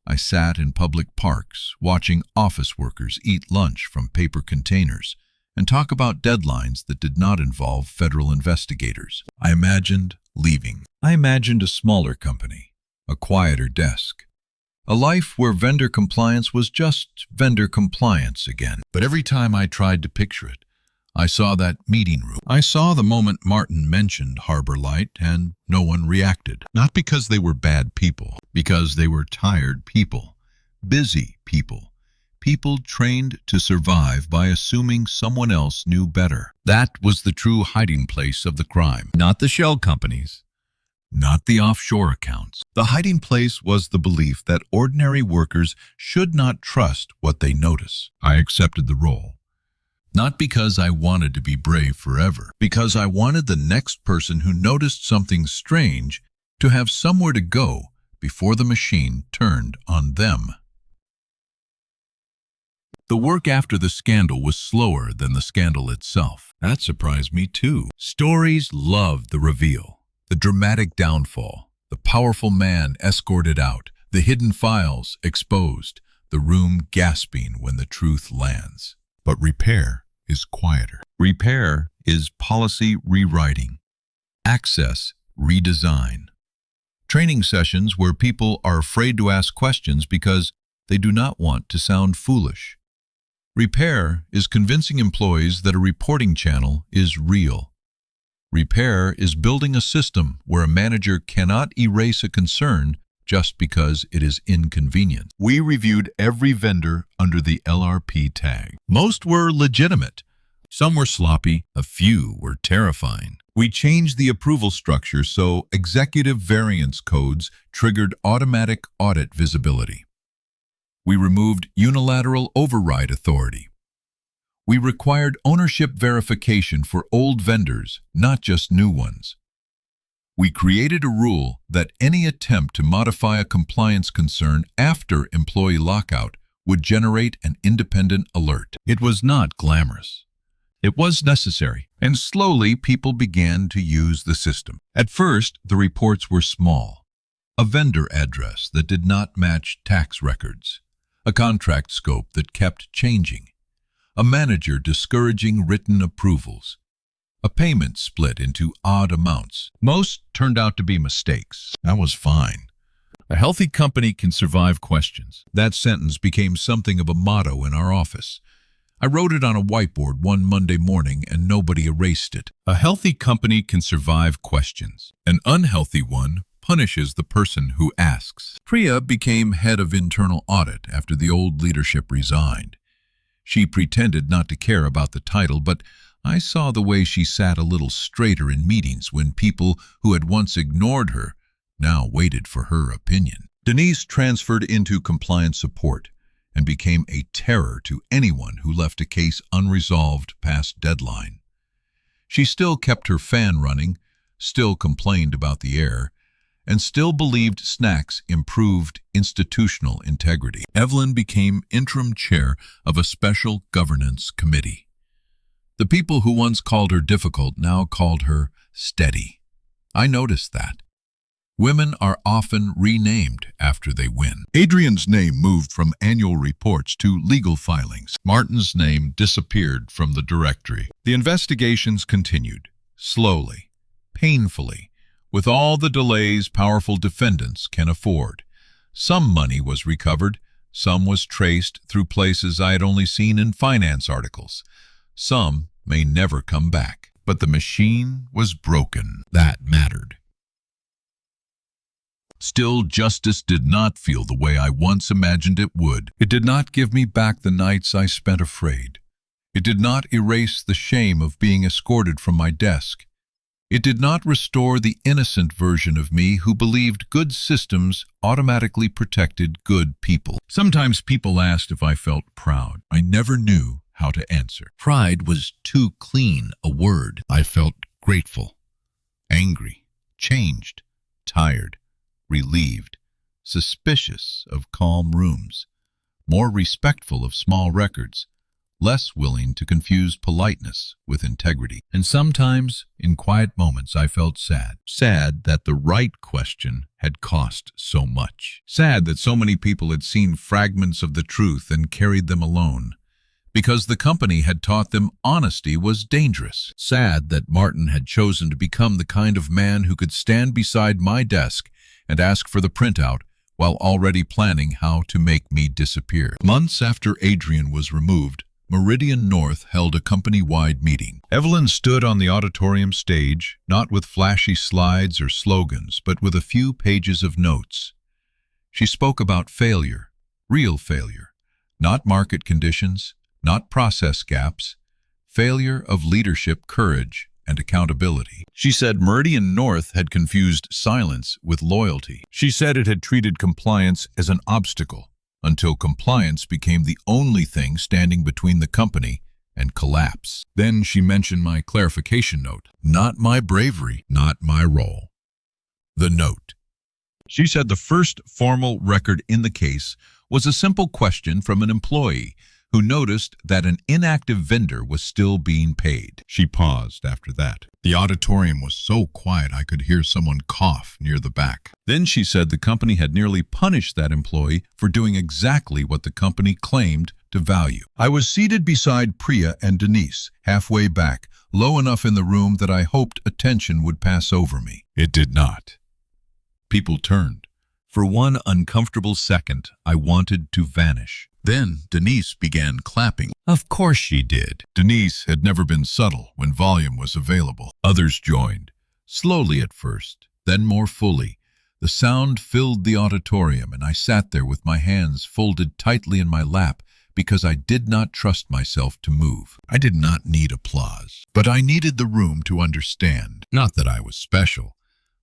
I sat in public parks, watching office workers eat lunch from paper containers and talk about deadlines that did not involve federal investigators. I imagined leaving. I imagined a smaller company, a quieter desk, a life where vendor compliance was just vendor compliance again. But every time I tried to picture it, I saw that meeting room. I saw the moment Martin mentioned Harbor Light and no one reacted. Not because they were bad people, because they were tired people, busy people, people trained to survive by assuming someone else knew better. That was the true hiding place of the crime. Not the shell companies, not the offshore accounts. The hiding place was the belief that ordinary workers should not trust what they notice. I accepted the role. Not because I wanted to be brave forever, because I wanted the next person who noticed something strange to have somewhere to go before the machine turned on them. The work after the scandal was slower than the scandal itself. That surprised me too. Stories loved the reveal, the dramatic downfall, The powerful man escorted out, the hidden files exposed, the room gasping when the truth lands. But repair is quieter. Repair is policy rewriting, access redesign. Training sessions where people are afraid to ask questions because they do not want to sound foolish. Repair is convincing employees that a reporting channel is real. Repair is building a system where a manager cannot erase a concern just because it is inconvenient. We reviewed every vendor under the LRP tag. Most were legitimate. Some were sloppy. A few were terrifying. We changed the approval structure so executive variance codes triggered automatic audit visibility. We removed unilateral override authority. We required ownership verification for old vendors, not just new ones. We created a rule that any attempt to modify a compliance concern after employee lockout would generate an independent alert. It was not glamorous. It was necessary, and slowly people began to use the system. At first, the reports were small. A vendor address that did not match tax records. A contract scope that kept changing. A manager discouraging written approvals. A payment split into odd amounts. Most turned out to be mistakes. That was fine. A healthy company can survive questions. That sentence became something of a motto in our office. I wrote it on a whiteboard one Monday morning and nobody erased it. A healthy company can survive questions. An unhealthy one punishes the person who asks. Priya became head of internal audit after the old leadership resigned. She pretended not to care about the title, but I saw the way she sat a little straighter in meetings when people who had once ignored her now waited for her opinion. Denise transferred into compliance support and became a terror to anyone who left a case unresolved past deadline. She still kept her fan running, still complained about the air, and still believed snacks improved institutional integrity. Evelyn became interim chair of a special governance committee. The people who once called her difficult now called her steady. I noticed that. Women are often renamed after they win. Adrian's name moved from annual reports to legal filings. Martin's name disappeared from the directory. The investigations continued, slowly, painfully, with all the delays powerful defendants can afford. Some money was recovered, some was traced through places I had only seen in finance articles. Some may never come back. But the machine was broken. That mattered. Still, justice did not feel the way I once imagined it would. It did not give me back the nights I spent afraid. It did not erase the shame of being escorted from my desk. It did not restore the innocent version of me who believed good systems automatically protected good people. Sometimes people asked if I felt proud. I never knew how to answer. Pride was too clean a word. I felt grateful, angry, changed, tired, relieved, suspicious of calm rooms, more respectful of small records, less willing to confuse politeness with integrity. And sometimes, in quiet moments, I felt sad. Sad that the right question had cost so much. Sad that so many people had seen fragments of the truth and carried them alone, because the company had taught them honesty was dangerous. Sad that Martin had chosen to become the kind of man who could stand beside my desk and ask for the printout while already planning how to make me disappear. Months after Adrian was removed, Meridian North held a company-wide meeting. Evelyn stood on the auditorium stage, not with flashy slides or slogans, but with a few pages of notes. She spoke about failure, real failure, not market conditions, not process gaps, failure of leadership courage and accountability. She said Meridian North had confused silence with loyalty. She said it had treated compliance as an obstacle, until compliance became the only thing standing between the company and collapse. Then she mentioned my clarification note. Not my bravery, not my role. The note. She said the first formal record in the case was a simple question from an employee who noticed that an inactive vendor was still being paid. She paused after that. The auditorium was so quiet I could hear someone cough near the back. Then she said the company had nearly punished that employee for doing exactly what the company claimed to value. I was seated beside Priya and Denise, halfway back, low enough in the room that I hoped attention would pass over me. It did not. People turned. For one uncomfortable second, I wanted to vanish. Then Denise began clapping. Of course she did. Denise had never been subtle when volume was available. Others joined, slowly at first, then more fully. The sound filled the auditorium, and I sat there with my hands folded tightly in my lap because I did not trust myself to move. I did not need applause, but I needed the room to understand. Not that I was special.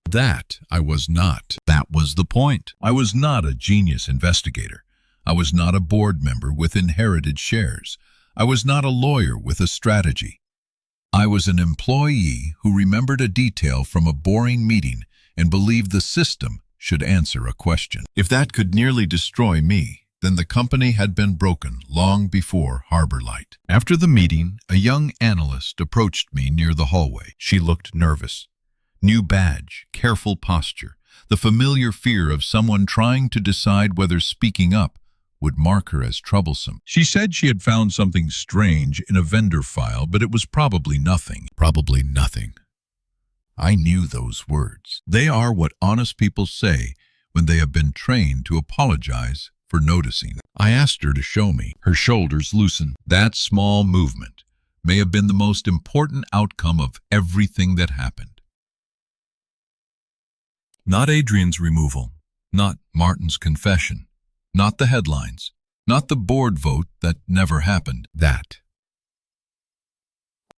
That I was not. That was the point. I was not a genius investigator. I was not a board member with inherited shares. I was not a lawyer with a strategy. I was an employee who remembered a detail from a boring meeting and believed the system should answer a question. If that could nearly destroy me, then the company had been broken long before Harbor Light. After the meeting, a young analyst approached me near the hallway. She looked nervous. New badge, careful posture, the familiar fear of someone trying to decide whether speaking up would mark her as troublesome. She said she had found something strange in a vendor file, but it was probably nothing. Probably nothing. I knew those words. They are what honest people say when they have been trained to apologize for noticing. I asked her to show me. Her shoulders loosened. That small movement may have been the most important outcome of everything that happened. Not Adrian's removal, not Martin's confession, not the headlines, not the board vote that never happened. That.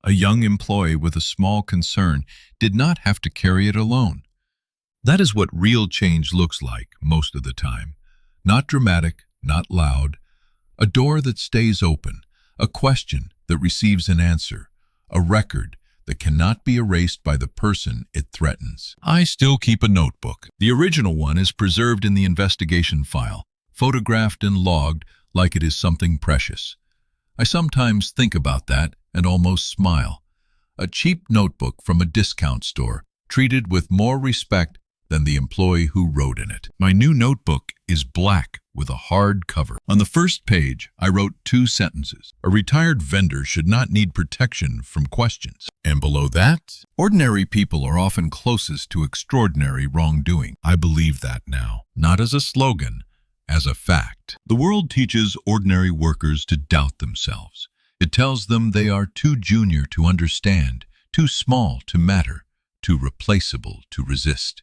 A young employee with a small concern did not have to carry it alone. That is what real change looks like most of the time. Not dramatic, not loud. A door that stays open, a question that receives an answer, a record that cannot be erased by the person it threatens. I still keep a notebook. The original one is preserved in the investigation file, photographed and logged like it is something precious. I sometimes think about that and almost smile. A cheap notebook from a discount store, treated with more respect than the employee who wrote in it. My new notebook is black with a hard cover. On the first page, I wrote 2 sentences. A retired vendor should not need protection from questions. And below that, ordinary people are often closest to extraordinary wrongdoing. I believe that now, not as a slogan, as a fact. The world teaches ordinary workers to doubt themselves. It tells them they are too junior to understand, too small to matter, too replaceable to resist.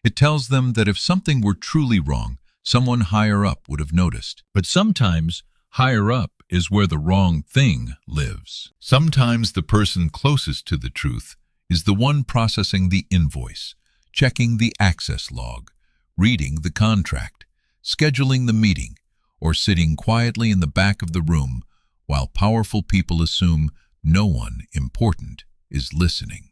It tells them that if something were truly wrong, someone higher up would have noticed. But sometimes, higher up is where the wrong thing lives. Sometimes the person closest to the truth is the one processing the invoice, checking the access log, reading the contract, scheduling the meeting, or sitting quietly in the back of the room while powerful people assume no one important is listening.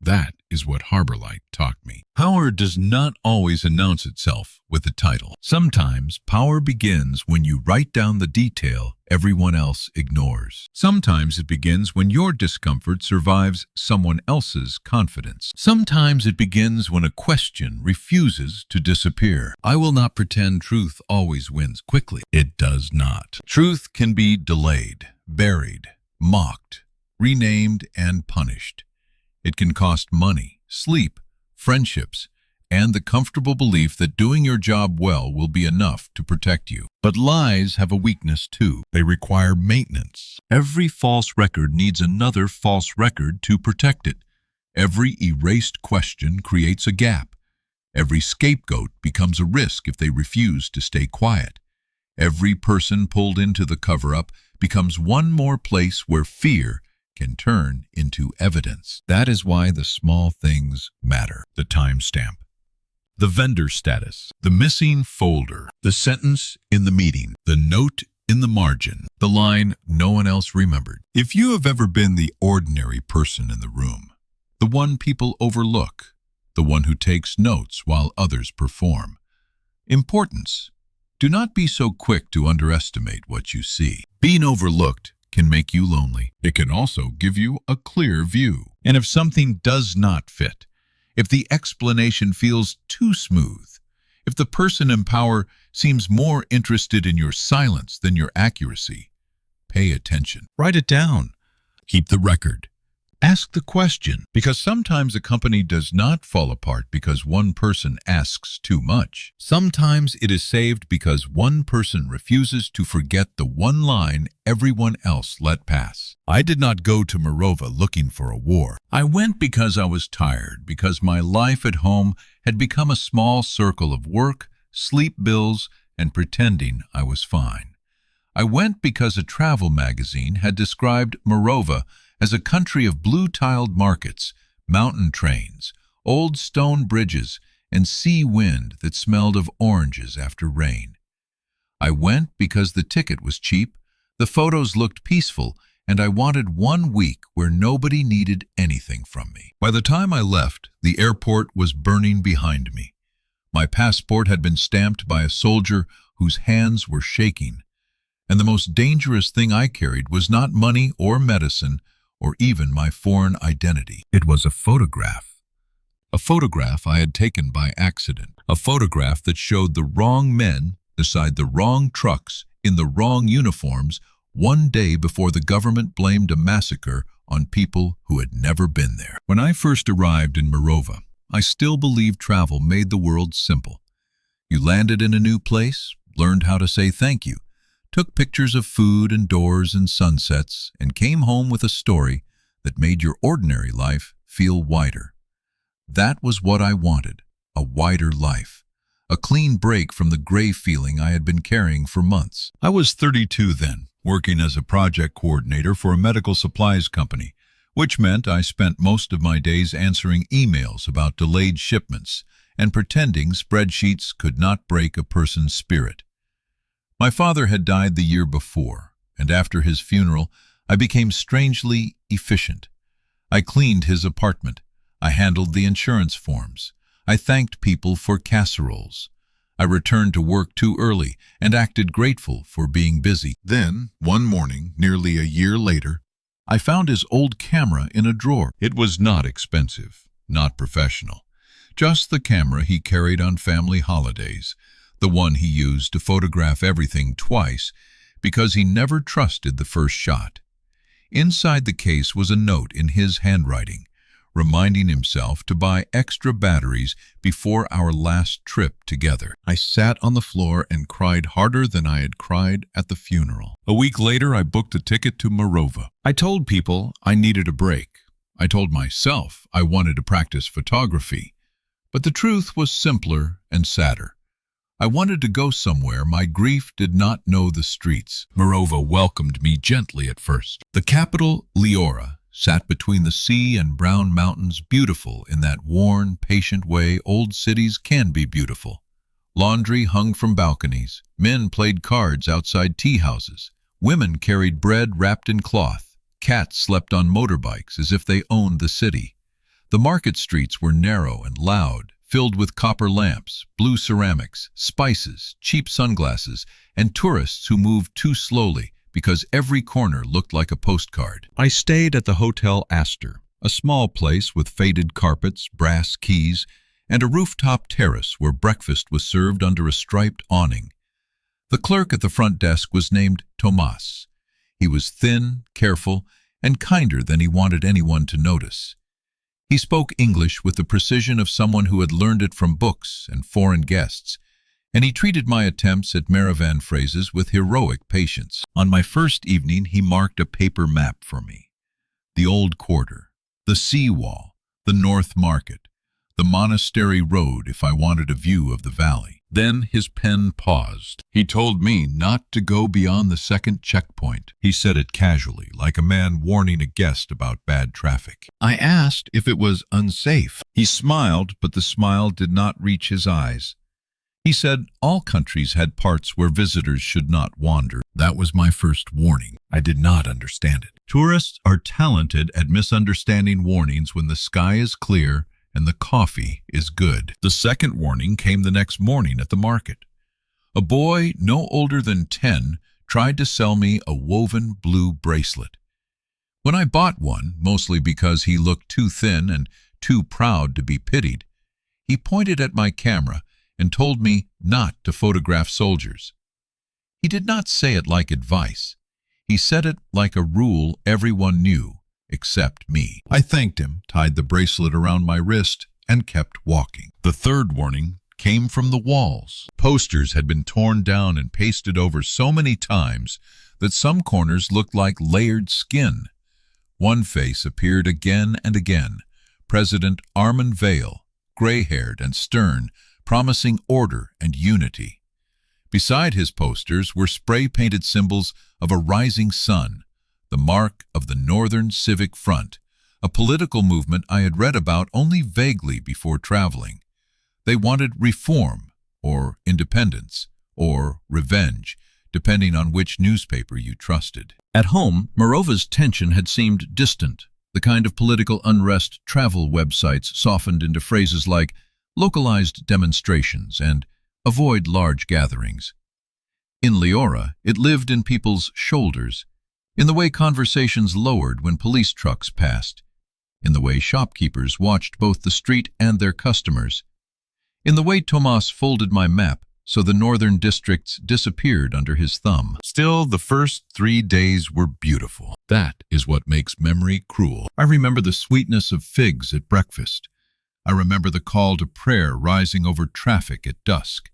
That is what Harbor Light taught me. Power does not always announce itself with a title. Sometimes power begins when you write down the detail everyone else ignores. Sometimes it begins when your discomfort survives someone else's confidence. Sometimes it begins when a question refuses to disappear. I will not pretend truth always wins quickly. It does not. Truth can be delayed, buried, mocked, renamed, and punished. It can cost money, sleep, friendships, and the comfortable belief that doing your job well will be enough to protect you. But lies have a weakness too. They require maintenance. Every false record needs another false record to protect it. Every erased question creates a gap. Every scapegoat becomes a risk if they refuse to stay quiet. Every person pulled into the cover-up becomes one more place where fear can turn into evidence. That is why the small things matter. The timestamp, the vendor status, the missing folder, the sentence in the meeting, the note in the margin, the line no one else remembered. If you have ever been the ordinary person in the room, the one people overlook, the one who takes notes while others perform, importance Do not be so quick to underestimate what you see. Being overlooked can make you lonely. It can also give you a clear view. And if something does not fit, if the explanation feels too smooth, if the person in power seems more interested in your silence than your accuracy, pay attention. Write it down. Keep the record. Ask the question, because sometimes a company does not fall apart because one person asks too much. Sometimes it is saved because one person refuses to forget the one line everyone else let pass. I did not go to Morova looking for a war. I went because I was tired, because my life at home had become a small circle of work, sleep bills, and pretending I was fine. I went because a travel magazine had described Morova as a country of blue-tiled markets, mountain trains, old stone bridges, and sea wind that smelled of oranges after rain. I went because the ticket was cheap, the photos looked peaceful, and I wanted 1 week where nobody needed anything from me. By the time I left, the airport was burning behind me. My passport had been stamped by a soldier whose hands were shaking, and the most dangerous thing I carried was not money or medicine, or even my foreign identity. It was a photograph. A photograph I had taken by accident. A photograph that showed the wrong men beside the wrong trucks in the wrong uniforms 1 day before the government blamed a massacre on people who had never been there. When I first arrived in Morova, I still believed travel made the world simple. You landed in a new place, learned how to say thank you, took pictures of food and doors and sunsets, and came home with a story that made your ordinary life feel wider. That was what I wanted, a wider life, a clean break from the gray feeling I had been carrying for months. I was 32 then, working as a project coordinator for a medical supplies company, which meant I spent most of my days answering emails about delayed shipments and pretending spreadsheets could not break a person's spirit. My father had died the year before, and after his funeral, I became strangely efficient. I cleaned his apartment. I handled the insurance forms. I thanked people for casseroles. I returned to work too early and acted grateful for being busy. Then, one morning, nearly a year later, I found his old camera in a drawer. It was not expensive, not professional, just the camera he carried on family holidays, the one he used to photograph everything twice because he never trusted the first shot. Inside the case was a note in his handwriting, reminding himself to buy extra batteries before our last trip together. I sat on the floor and cried harder than I had cried at the funeral. A week later, I booked a ticket to Morova. I told people I needed a break. I told myself I wanted to practice photography. But the truth was simpler and sadder. I wanted to go somewhere my grief did not know the streets. Morova welcomed me gently at first. The capital, Leora, sat between the sea and brown mountains, beautiful in that worn, patient way old cities can be beautiful. Laundry hung from balconies. Men played cards outside tea houses. Women carried bread wrapped in cloth. Cats slept on motorbikes as if they owned the city. The market streets were narrow and loud, filled with copper lamps, blue ceramics, spices, cheap sunglasses, and tourists who moved too slowly because every corner looked like a postcard. I stayed at the Hotel Astor, a small place with faded carpets, brass keys, and a rooftop terrace where breakfast was served under a striped awning. The clerk at the front desk was named Tomas. He was thin, careful, and kinder than he wanted anyone to notice. He spoke English with the precision of someone who had learned it from books and foreign guests, and he treated my attempts at Maravan phrases with heroic patience. On my first evening, he marked a paper map for me. The old quarter, the sea wall, the North Market, the monastery road if I wanted a view of the valley. Then his pen paused. He told me not to go beyond the second checkpoint. He said it casually, like a man warning a guest about bad traffic. I asked if it was unsafe. He smiled, but the smile did not reach his eyes. He said all countries had parts where visitors should not wander. That was my first warning. I did not understand it. Tourists are talented at misunderstanding warnings when the sky is clear and the coffee is good. The second warning came the next morning at the market. A boy no older than 10 tried to sell me a woven blue bracelet. When I bought one, mostly because he looked too thin and too proud to be pitied, he pointed at my camera and told me not to photograph soldiers. He did not say it like advice. He said it like a rule everyone knew, except me. I thanked him, tied the bracelet around my wrist, and kept walking. The third warning came from the walls. Posters had been torn down and pasted over so many times that some corners looked like layered skin. One face appeared again and again, President Armin Vale, gray-haired and stern, promising order and unity. Beside his posters were spray-painted symbols of a rising sun, the mark of the Northern Civic Front, a political movement I had read about only vaguely before traveling. They wanted reform, or independence, or revenge, depending on which newspaper you trusted. At home, Morova's tension had seemed distant, the kind of political unrest travel websites softened into phrases like localized demonstrations and avoid large gatherings. In Leora, it lived in people's shoulders, in the way conversations lowered when police trucks passed, in the way shopkeepers watched both the street and their customers, in the way Tomas folded my map so the northern districts disappeared under his thumb. Still, the first 3 days were beautiful. That is what makes memory cruel. I remember the sweetness of figs at breakfast. I remember the call to prayer rising over traffic at dusk.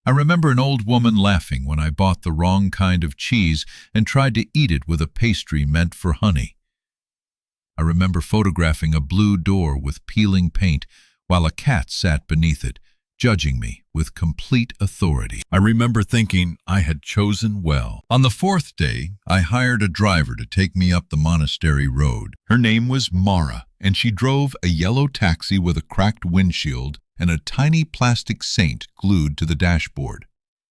I remember an old woman laughing when I bought the wrong kind of cheese and tried to eat it with a pastry meant for honey. I remember photographing a blue door with peeling paint while a cat sat beneath it, judging me with complete authority. I remember thinking I had chosen well. On the 4th day, I hired a driver to take me up the monastery road. Her name was Mara, and she drove a yellow taxi with a cracked windshield and a tiny plastic saint glued to the dashboard.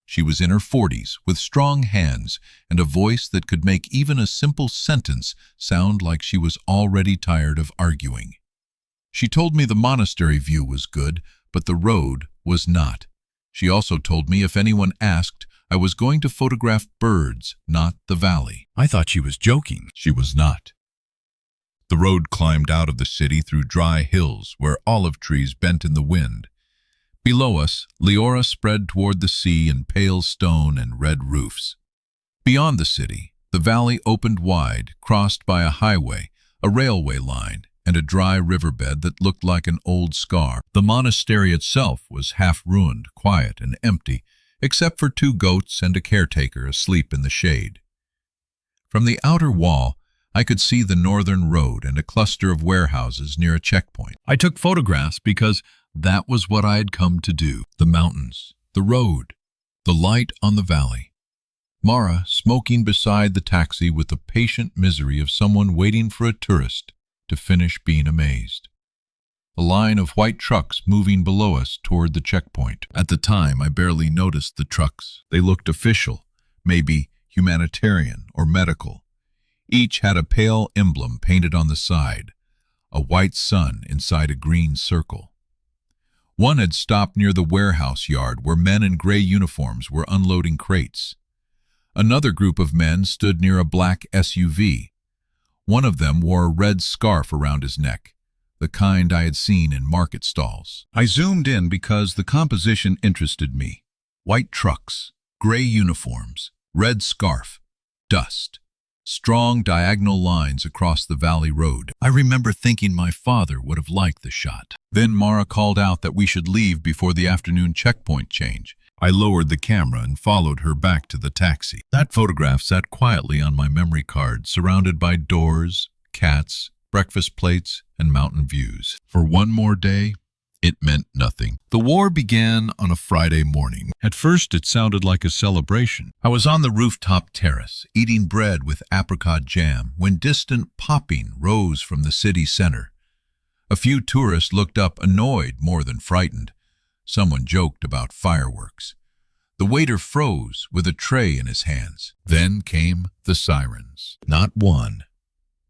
She was in her 40s, with strong hands and a voice that could make even a simple sentence sound like she was already tired of arguing. She told me the monastery view was good, but the road was not. She also told me if anyone asked, I was going to photograph birds, not the valley. I thought she was joking. She was not. The road climbed out of the city through dry hills where olive trees bent in the wind. Below us, Leora spread toward the sea in pale stone and red roofs. Beyond the city, the valley opened wide, crossed by a highway, a railway line, and a dry riverbed that looked like an old scar. The monastery itself was half-ruined, quiet, and empty, except for 2 goats and a caretaker asleep in the shade. From the outer wall, I could see the northern road and a cluster of warehouses near a checkpoint. I took photographs because that was what I had come to do. The mountains, the road, the light on the valley. Mara smoking beside the taxi with the patient misery of someone waiting for a tourist to finish being amazed. A line of white trucks moving below us toward the checkpoint. At the time, I barely noticed the trucks. They looked official, maybe humanitarian or medical. Each had a pale emblem painted on the side, a white sun inside a green circle. One had stopped near the warehouse yard where men in gray uniforms were unloading crates. Another group of men stood near a black SUV. One of them wore a red scarf around his neck, the kind I had seen in market stalls. I zoomed in because the composition interested me. White trucks, gray uniforms, red scarf, dust. Strong diagonal lines across the valley road. I remember thinking my father would have liked the shot. Then Mara called out that we should leave before the afternoon checkpoint change. I lowered the camera and followed her back to the taxi. That photograph sat quietly on my memory card, surrounded by doors, cats, breakfast plates, and mountain views. For one more day, it meant nothing. The war began on a Friday morning. At first, it sounded like a celebration. I was on the rooftop terrace, eating bread with apricot jam, when distant popping rose from the city center. A few tourists looked up, annoyed more than frightened. Someone joked about fireworks. The waiter froze with a tray in his hands. Then came the sirens. Not one,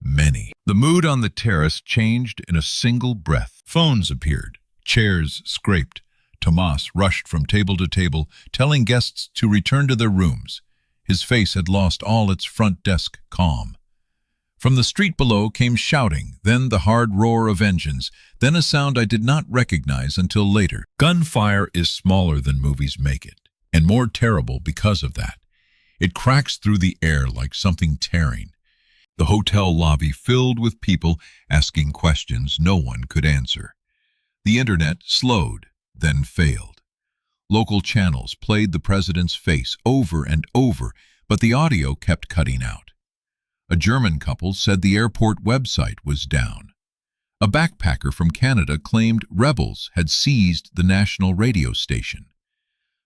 many. The mood on the terrace changed in a single breath. Phones appeared. Chairs scraped. Tomas rushed from table to table, telling guests to return to their rooms. His face had lost all its front desk calm. From the street below came shouting, then the hard roar of engines, then a sound I did not recognize until later. Gunfire is smaller than movies make it, and more terrible because of that. It cracks through the air like something tearing. The hotel lobby filled with people asking questions no one could answer. The internet slowed, then failed. Local channels played the president's face over and over, but the audio kept cutting out. A German couple said the airport website was down. A backpacker from Canada claimed rebels had seized the national radio station.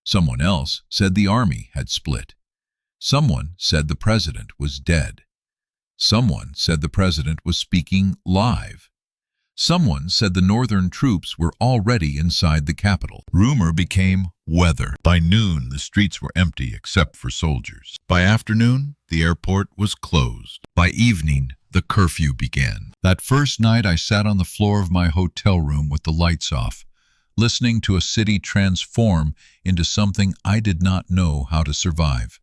Someone else said the army had split. Someone said the president was dead. Someone said the president was speaking live. Someone said the northern troops were already inside the capital. Rumor became weather. By noon, the streets were empty except for soldiers. By afternoon, the airport was closed. By evening, the curfew began. That first night, I sat on the floor of my hotel room with the lights off, listening to a city transform into something I did not know how to survive.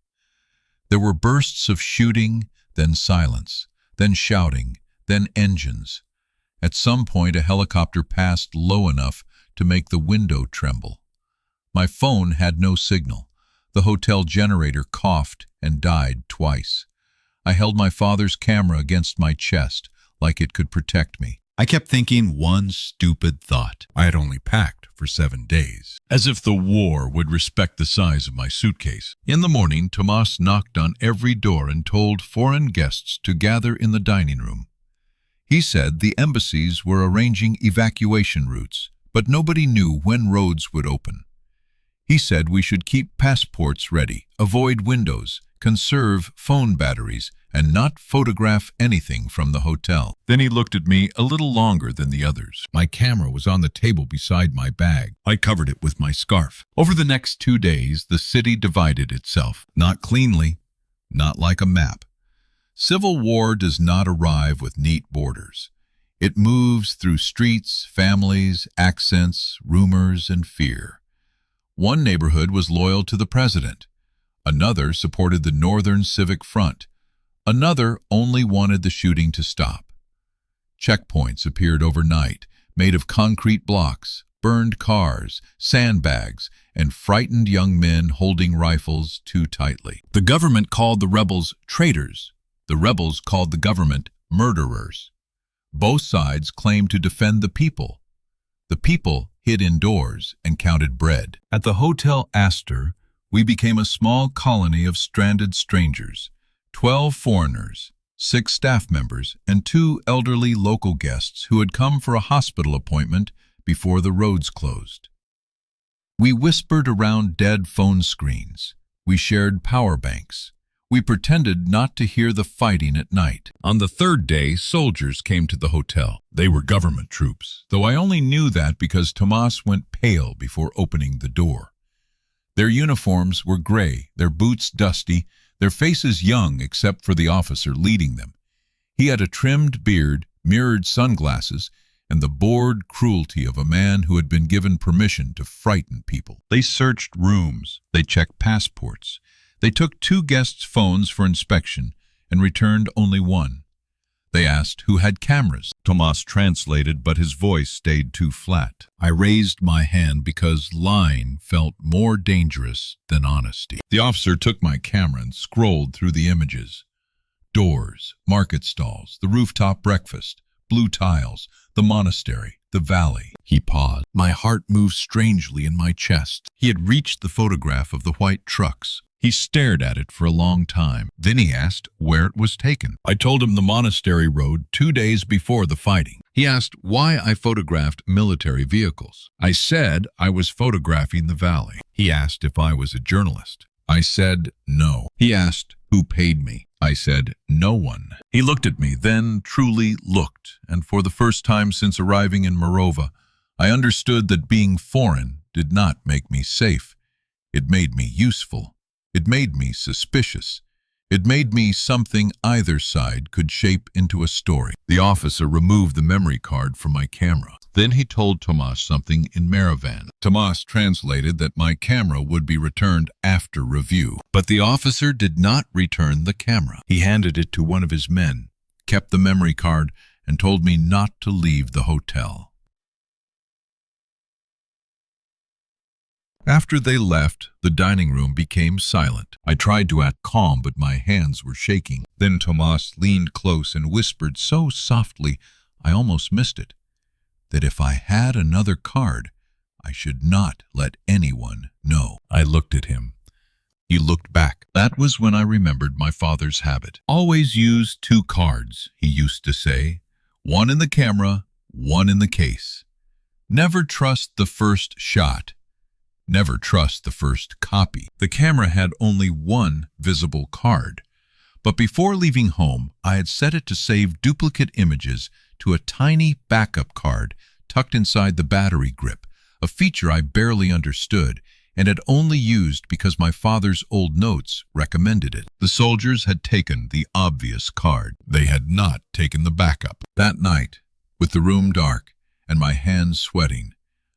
There were bursts of shooting, then silence, then shouting, then engines. At some point, a helicopter passed low enough to make the window tremble. My phone had no signal. The hotel generator coughed and died twice. I held my father's camera against my chest, like it could protect me. I kept thinking one stupid thought. I had only packed for 7 days. As if the war would respect the size of my suitcase. In the morning, Tomas knocked on every door and told foreign guests to gather in the dining room. He said the embassies were arranging evacuation routes, but nobody knew when roads would open. He said we should keep passports ready, avoid windows, conserve phone batteries, and not photograph anything from the hotel. Then he looked at me a little longer than the others. My camera was on the table beside my bag. I covered it with my scarf. Over the next 2 days, the city divided itself. Not cleanly, not like a map. Civil war does not arrive with neat borders. It moves through streets, families, accents, rumors, and fear. One neighborhood was loyal to the president. Another supported the Northern Civic Front. Another only wanted the shooting to stop. Checkpoints appeared overnight, made of concrete blocks, burned cars, sandbags, and frightened young men holding rifles too tightly. The government called the rebels traitors. The rebels called the government murderers. Both sides claimed to defend the people. The people hid indoors and counted bread. At the Hotel Astor, we became a small colony of stranded strangers, 12 foreigners, 6 staff members, and 2 elderly local guests who had come for a hospital appointment before the roads closed. We whispered around dead phone screens. We shared power banks. We pretended not to hear the fighting at night. On the 3rd day, soldiers came to the hotel. They were government troops, though I only knew that because Tomas went pale before opening the door. Their uniforms were gray, their boots dusty, their faces young except for the officer leading them. He had a trimmed beard, mirrored sunglasses, and the bored cruelty of a man who had been given permission to frighten people. They searched rooms. They checked passports. They took 2 guests' phones for inspection and returned only 1. They asked who had cameras. Tomas translated, but his voice stayed too flat. I raised my hand because lying felt more dangerous than honesty. The officer took my camera and scrolled through the images. Doors, market stalls, the rooftop breakfast, blue tiles, the monastery, the valley. He paused. My heart moved strangely in my chest. He had reached the photograph of the white trucks. He stared at it for a long time. Then he asked where it was taken. I told him the monastery road 2 days before the fighting. He asked why I photographed military vehicles. I said I was photographing the valley. He asked if I was a journalist. I said no. He asked who paid me. I said no one. He looked at me, then truly looked, and for the first time since arriving in Morova, I understood that being foreign did not make me safe. It made me useful. It made me suspicious. It made me something either side could shape into a story. The officer removed the memory card from my camera. Then he told Tomas something in Maravan. Tomas translated that my camera would be returned after review. But the officer did not return the camera. He handed it to one of his men, kept the memory card, and told me not to leave the hotel. After they left, the dining room became silent. I tried to act calm, but my hands were shaking. Then Tomas leaned close and whispered so softly I almost missed it, that if I had another card, I should not let anyone know. I looked at him. He looked back. That was when I remembered my father's habit. Always use 2 cards, he used to say. One in the camera, one in the case. Never trust the first shot. Never trust the first copy. The camera had only one visible card, but before leaving home, I had set it to save duplicate images to a tiny backup card tucked inside the battery grip, a feature I barely understood and had only used because my father's old notes recommended it. The soldiers had taken the obvious card. They had not taken the backup. That night, with the room dark and my hands sweating,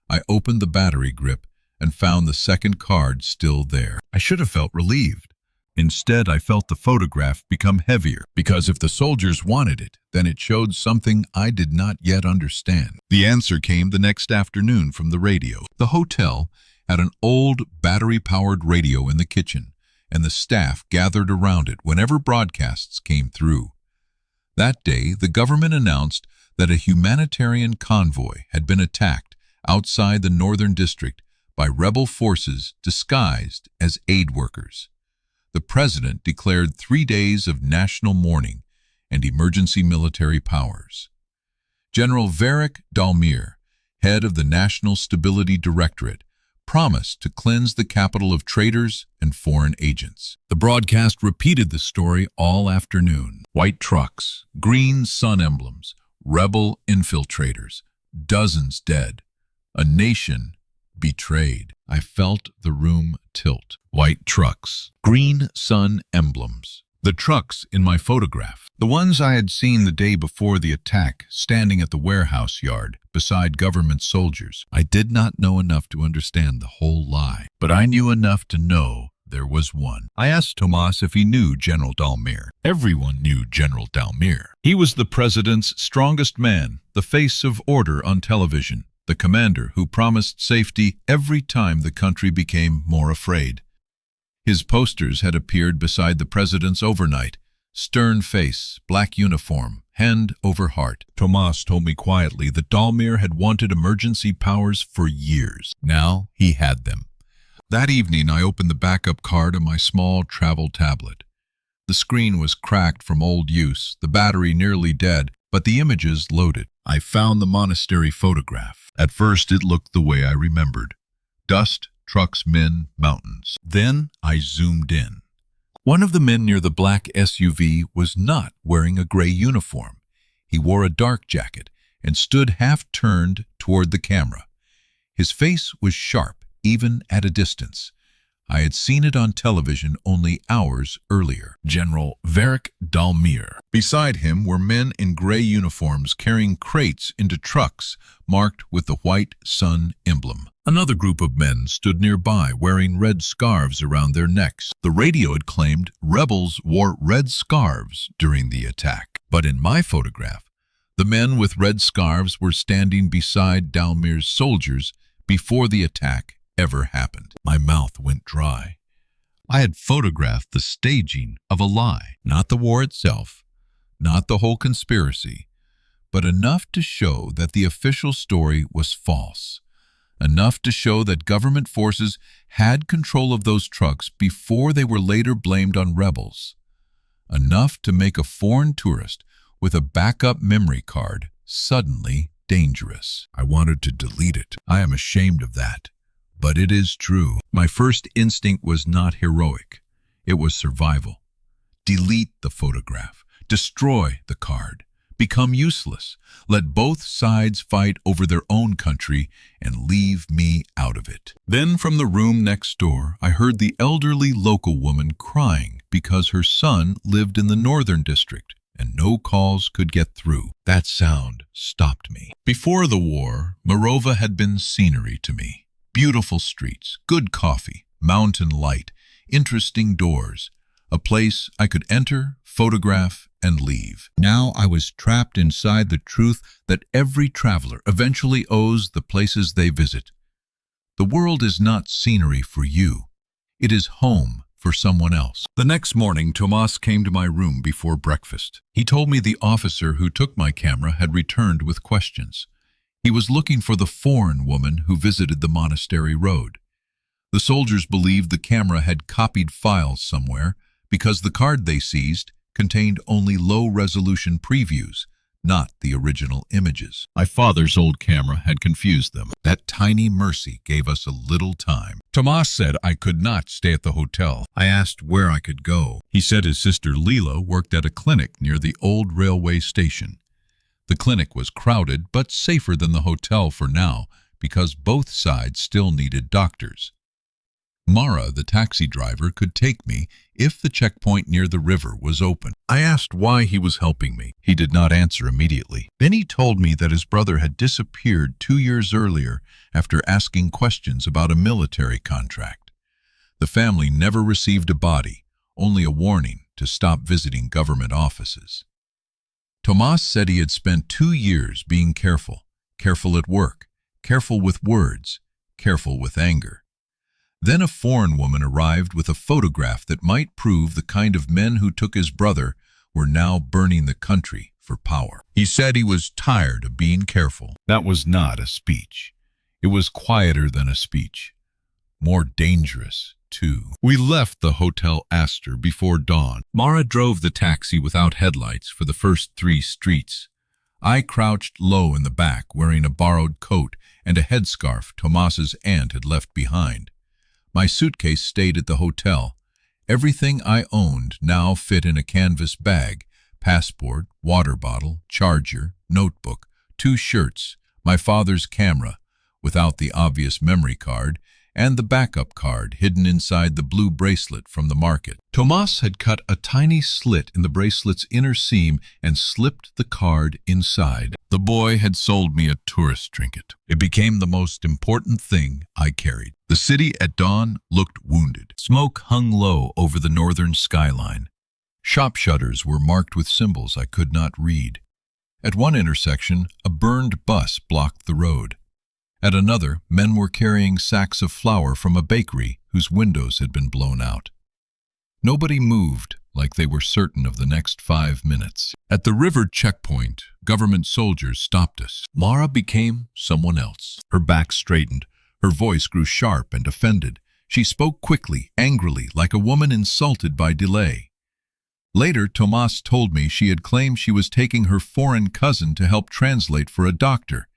I opened the battery grip and found the second card still there. I should have felt relieved. Instead, I felt the photograph become heavier, because if the soldiers wanted it, then it showed something I did not yet understand. The answer came the next afternoon from the radio. The hotel had an old battery-powered radio in the kitchen, and the staff gathered around it whenever broadcasts came through. That day, the government announced that a humanitarian convoy had been attacked outside the northern district by rebel forces disguised as aid workers. The president declared 3 days of national mourning and emergency military powers. General Varric Dalmir, head of the National Stability Directorate, promised to cleanse the capital of traitors and foreign agents. The broadcast repeated the story all afternoon. White trucks, green sun emblems, rebel infiltrators, dozens dead, a nation betrayed. I felt the room tilt. White trucks, green sun emblems. The trucks in my photograph, the ones I had seen the day before the attack, standing at the warehouse yard beside government soldiers. I did not know enough to understand the whole lie, but I knew enough to know there was one. I asked Tomas if he knew General Dalmir. Everyone knew General Dalmir. He was the president's strongest man, the face of order on television, the commander who promised safety every time the country became more afraid. His posters had appeared beside the president's overnight. Stern face, black uniform, hand over heart. Tomas told me quietly that Dalmir had wanted emergency powers for years. Now he had them. That evening I opened the backup card on my small travel tablet. The screen was cracked from old use, the battery nearly dead, but the images loaded. I found the monastery photograph. At first it looked the way I remembered. Dust, trucks, men, mountains. Then I zoomed in. One of the men near the black SUV was not wearing a gray uniform. He wore a dark jacket and stood half-turned toward the camera. His face was sharp, even at a distance. I had seen it on television only hours earlier. General Varric Dalmir. Beside him were men in gray uniforms carrying crates into trucks marked with the white sun emblem. Another group of men stood nearby wearing red scarves around their necks. The radio had claimed rebels wore red scarves during the attack. But in my photograph, the men with red scarves were standing beside Dalmir's soldiers before the attack ever happened. My mouth went dry. I had photographed the staging of a lie, not the war itself, not the whole conspiracy, but enough to show that the official story was false, enough to show that government forces had control of those trucks before they were later blamed on rebels, enough to make a foreign tourist with a backup memory card suddenly dangerous. I wanted to delete it. I am ashamed of that. But it is true. My first instinct was not heroic. It was survival. Delete the photograph. Destroy the card. Become useless. Let both sides fight over their own country and leave me out of it. Then from the room next door, I heard the elderly local woman crying because her son lived in the northern district and no calls could get through. That sound stopped me. Before the war, Morova had been scenery to me. Beautiful streets, good coffee, mountain light, interesting doors, a place I could enter, photograph, and leave. Now I was trapped inside the truth that every traveler eventually owes the places they visit. The world is not scenery for you. It is home for someone else. The next morning, Tomas came to my room before breakfast. He told me the officer who took my camera had returned with questions. He was looking for the foreign woman who visited the monastery road. The soldiers believed the camera had copied files somewhere because the card they seized contained only low-resolution previews, not the original images. My father's old camera had confused them. That tiny mercy gave us a little time. Tomas said I could not stay at the hotel. I asked where I could go. He said his sister Lila worked at a clinic near the old railway station. The clinic was crowded, but safer than the hotel for now because both sides still needed doctors. Mara, the taxi driver, could take me if the checkpoint near the river was open. I asked why he was helping me. He did not answer immediately. Then he told me that his brother had disappeared 2 years earlier after asking questions about a military contract. The family never received a body, only a warning to stop visiting government offices. Tomas said he had spent 2 years being careful, careful at work, careful with words, careful with anger. Then a foreign woman arrived with a photograph that might prove the kind of men who took his brother were now burning the country for power. He said he was tired of being careful. That was not a speech. It was quieter than a speech. More dangerous, too. We left the Hotel Astor before dawn. Mara drove the taxi without headlights for the first 3 streets. I crouched low in the back, wearing a borrowed coat and a headscarf Tomas's aunt had left behind. My suitcase stayed at the hotel. Everything I owned now fit in a canvas bag: passport, water bottle, charger, notebook, 2 shirts, my father's camera, without the obvious memory card, and the backup card hidden inside the blue bracelet from the market. Tomas had cut a tiny slit in the bracelet's inner seam and slipped the card inside. The boy had sold me a tourist trinket. It became the most important thing I carried. The city at dawn looked wounded. Smoke hung low over the northern skyline. Shop shutters were marked with symbols I could not read. At one intersection, a burned bus blocked the road. At another, men were carrying sacks of flour from a bakery whose windows had been blown out. Nobody moved, like they were certain of the next 5 minutes. At the river checkpoint, government soldiers stopped us. Mara became someone else. Her back straightened. Her voice grew sharp and offended. She spoke quickly, angrily, like a woman insulted by delay. Later, Tomas told me she had claimed she was taking her foreign cousin to help translate for a doctor,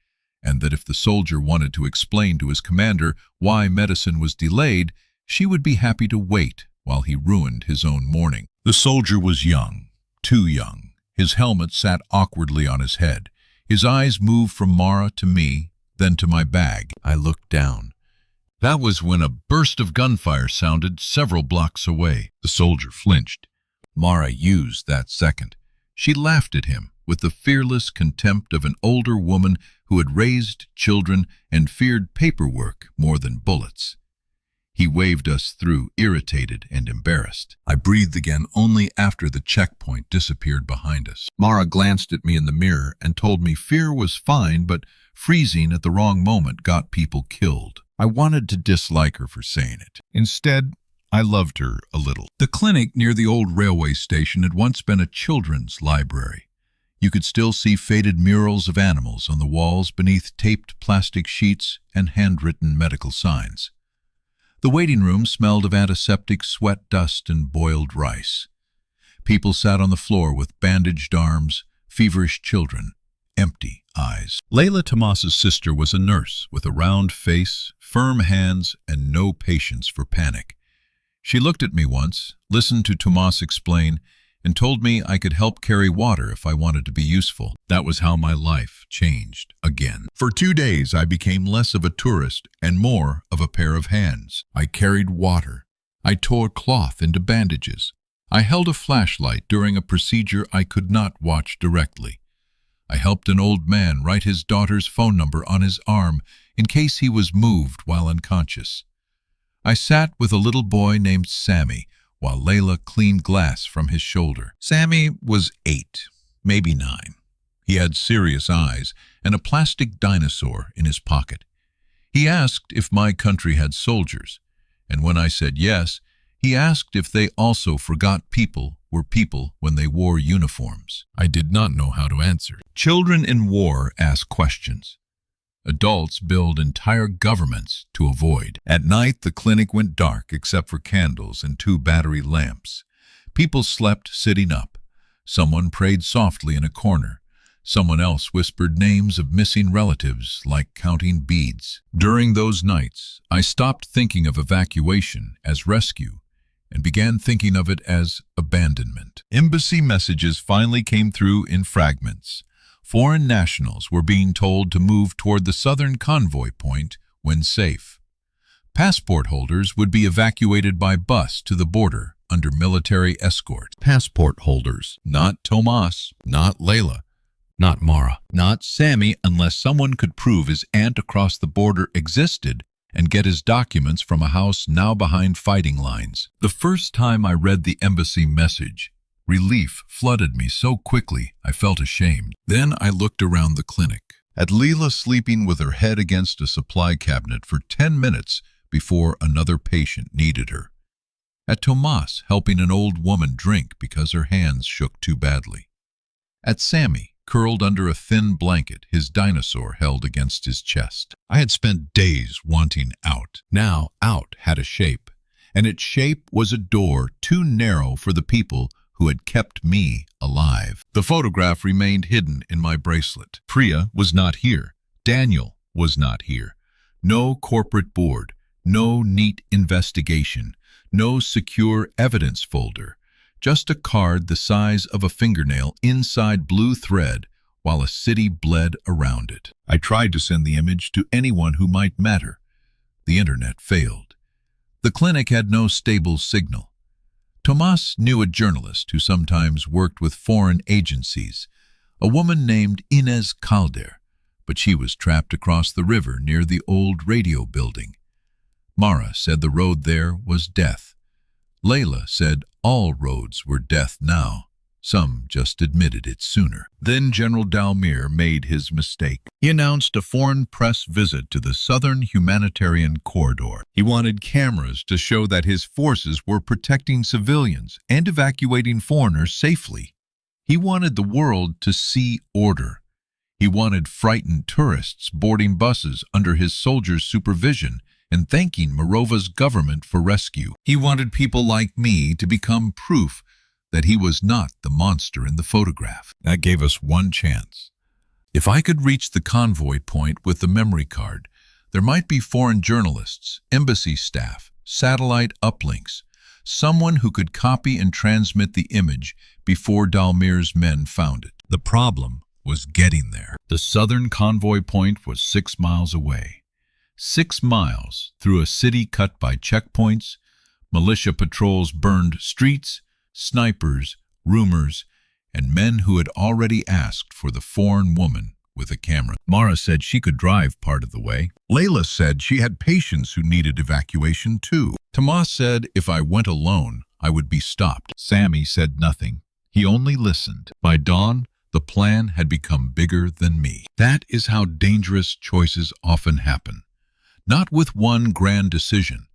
and that if the soldier wanted to explain to his commander why medicine was delayed, she would be happy to wait while he ruined his own morning. The soldier was young, too young. His helmet sat awkwardly on his head. His eyes moved from Mara to me, then to my bag. I looked down. That was when a burst of gunfire sounded several blocks away. The soldier flinched. Mara used that second. She laughed at him with the fearless contempt of an older woman who had raised children and feared paperwork more than bullets. He waved us through, irritated and embarrassed. I breathed again only after the checkpoint disappeared behind us. Mara glanced at me in the mirror and told me fear was fine, but freezing at the wrong moment got people killed. I wanted to dislike her for saying it. Instead, I loved her a little. The clinic near the old railway station had once been a children's library. You could still see faded murals of animals on the walls beneath taped plastic sheets and handwritten medical signs. The waiting room smelled of antiseptic, sweat, dust, and boiled rice. People sat on the floor with bandaged arms, feverish children, empty eyes. Layla, Tomas's sister, was a nurse with a round face, firm hands, and no patience for panic. She looked at me once, listened to Tomas explain, and told me I could help carry water if I wanted to be useful. That was how my life changed again. For 2 days, I became less of a tourist and more of a pair of hands. I carried water. I tore cloth into bandages. I held a flashlight during a procedure I could not watch directly. I helped an old man write his daughter's phone number on his arm in case he was moved while unconscious. I sat with a little boy named Sammy while Layla cleaned glass from his shoulder. Sammy was 8, maybe 9. He had serious eyes and a plastic dinosaur in his pocket. He asked if my country had soldiers, and when I said yes, he asked if they also forgot people were people when they wore uniforms. I did not know how to answer. Children in war ask questions. Adults build entire governments to avoid. At night, the clinic went dark except for candles and 2 battery lamps. People slept sitting up. Someone prayed softly in a corner. Someone else whispered names of missing relatives like counting beads. During those nights, I stopped thinking of evacuation as rescue and began thinking of it as abandonment. Embassy messages finally came through in fragments. Foreign nationals were being told to move toward the southern convoy point when safe. Passport holders would be evacuated by bus to the border under military escort. Passport holders, not Tomas, not Layla, not Mara, not Sammy, unless someone could prove his aunt across the border existed and get his documents from a house now behind fighting lines. The first time I read the embassy message, relief flooded me so quickly I felt ashamed. Then I looked around the clinic, at Leela sleeping with her head against a supply cabinet for 10 minutes before another patient needed her. At Tomas helping an old woman drink because her hands shook too badly. At Sammy, curled under a thin blanket, his dinosaur held against his chest. I had spent days wanting out. Now out had a shape, and its shape was a door too narrow for the people who had kept me alive. The photograph remained hidden in my bracelet. Priya was not here. Daniel was not here. No corporate board, no neat investigation, no secure evidence folder. Just a card the size of a fingernail inside blue thread while a city bled around it. I tried to send the image to anyone who might matter. The internet failed. The clinic had no stable signal. Tomas knew a journalist who sometimes worked with foreign agencies, a woman named Inez Calder, but she was trapped across the river near the old radio building. Mara said the road there was death. Layla said all roads were death now. Some just admitted it sooner. Then General Dalmir made his mistake. He announced a foreign press visit to the southern humanitarian corridor. He wanted cameras to show that his forces were protecting civilians and evacuating foreigners safely. He wanted the world to see order. He wanted frightened tourists boarding buses under his soldiers' supervision and thanking Morova's government for rescue. He wanted people like me to become proof that he was not the monster in the photograph. That gave us one chance. If I could reach the convoy point with the memory card, there might be foreign journalists, embassy staff, satellite uplinks, someone who could copy and transmit the image before Dalmir's men found it. The problem was getting there. The southern convoy point was 6 miles away. 6 miles through a city cut by checkpoints, militia patrols burned streets, snipers, rumors, and men who had already asked for the foreign woman with a camera. Mara said she could drive part of the way. Layla said she had patients who needed evacuation too. Tomas said if I went alone, I would be stopped. Sammy said nothing. He only listened. By dawn, the plan had become bigger than me. That is how dangerous choices often happen. Not with one grand decision,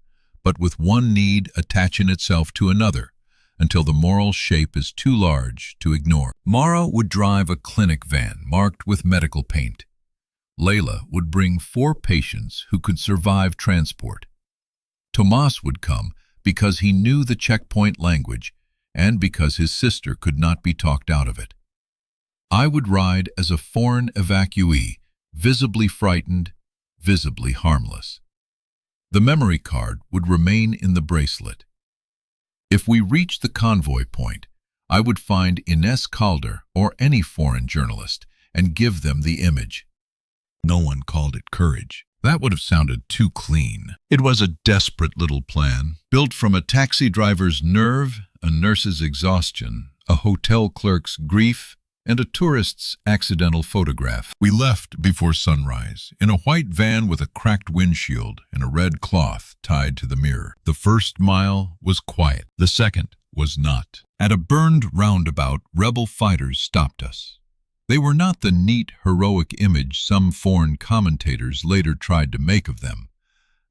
but with one need attaching itself to another, until the moral shape is too large to ignore. Mara would drive a clinic van marked with medical paint. Layla would bring 4 patients who could survive transport. Tomas would come because he knew the checkpoint language and because his sister could not be talked out of it. I would ride as a foreign evacuee, visibly frightened, visibly harmless. The memory card would remain in the bracelet. If we reached the convoy point, I would find Inez Calder or any foreign journalist and give them the image. No one called it courage. That would have sounded too clean. It was a desperate little plan, built from a taxi driver's nerve, a nurse's exhaustion, a hotel clerk's grief, and a tourist's accidental photograph. We left before sunrise, in a white van with a cracked windshield and a red cloth tied to the mirror. The first mile was quiet. The second was not. At a burned roundabout, rebel fighters stopped us. They were not the neat, heroic image some foreign commentators later tried to make of them.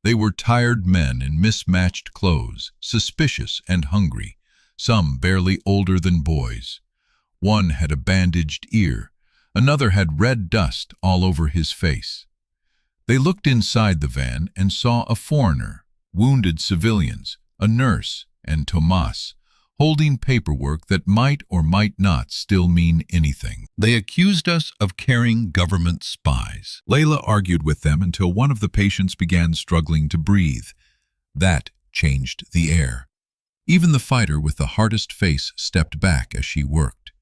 They were tired men in mismatched clothes, suspicious and hungry, some barely older than boys. One had a bandaged ear, another had red dust all over his face. They looked inside the van and saw a foreigner, wounded civilians, a nurse, and Tomas, holding paperwork that might or might not still mean anything. They accused us of carrying government spies. Layla argued with them until one of the patients began struggling to breathe. That changed the air. Even the fighter with the hardest face stepped back as she worked.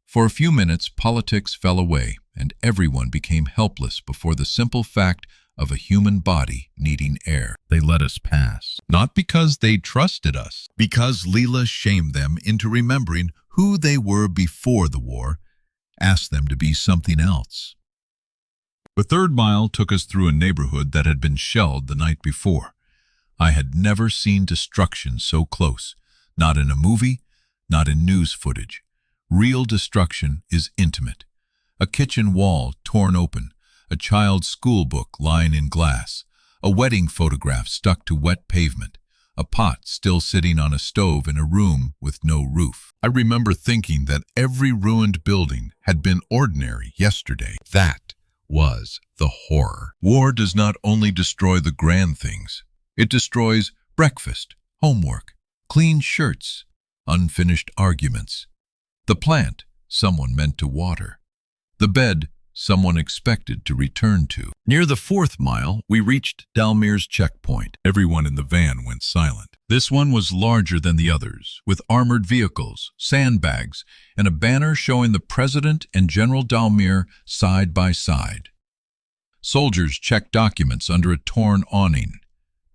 For a few minutes, politics fell away, and everyone became helpless before the simple fact of a human body needing air. They let us pass, not because they trusted us, because Leela shamed them into remembering who they were before the war, asked them to be something else. The third mile took us through a neighborhood that had been shelled the night before. I had never seen destruction so close, not in a movie, not in news footage. Real destruction is intimate. A kitchen wall torn open, a child's school book lying in glass, a wedding photograph stuck to wet pavement, a pot still sitting on a stove in a room with no roof. I remember thinking that every ruined building had been ordinary yesterday. That was the horror. War does not only destroy the grand things, it destroys breakfast, homework, clean shirts, unfinished arguments. The plant someone meant to water. The bed someone expected to return to. Near the fourth mile, we reached Dalmir's checkpoint. Everyone in the van went silent. This one was larger than the others, with armored vehicles, sandbags, and a banner showing the President and General Dalmir side by side. Soldiers checked documents under a torn awning.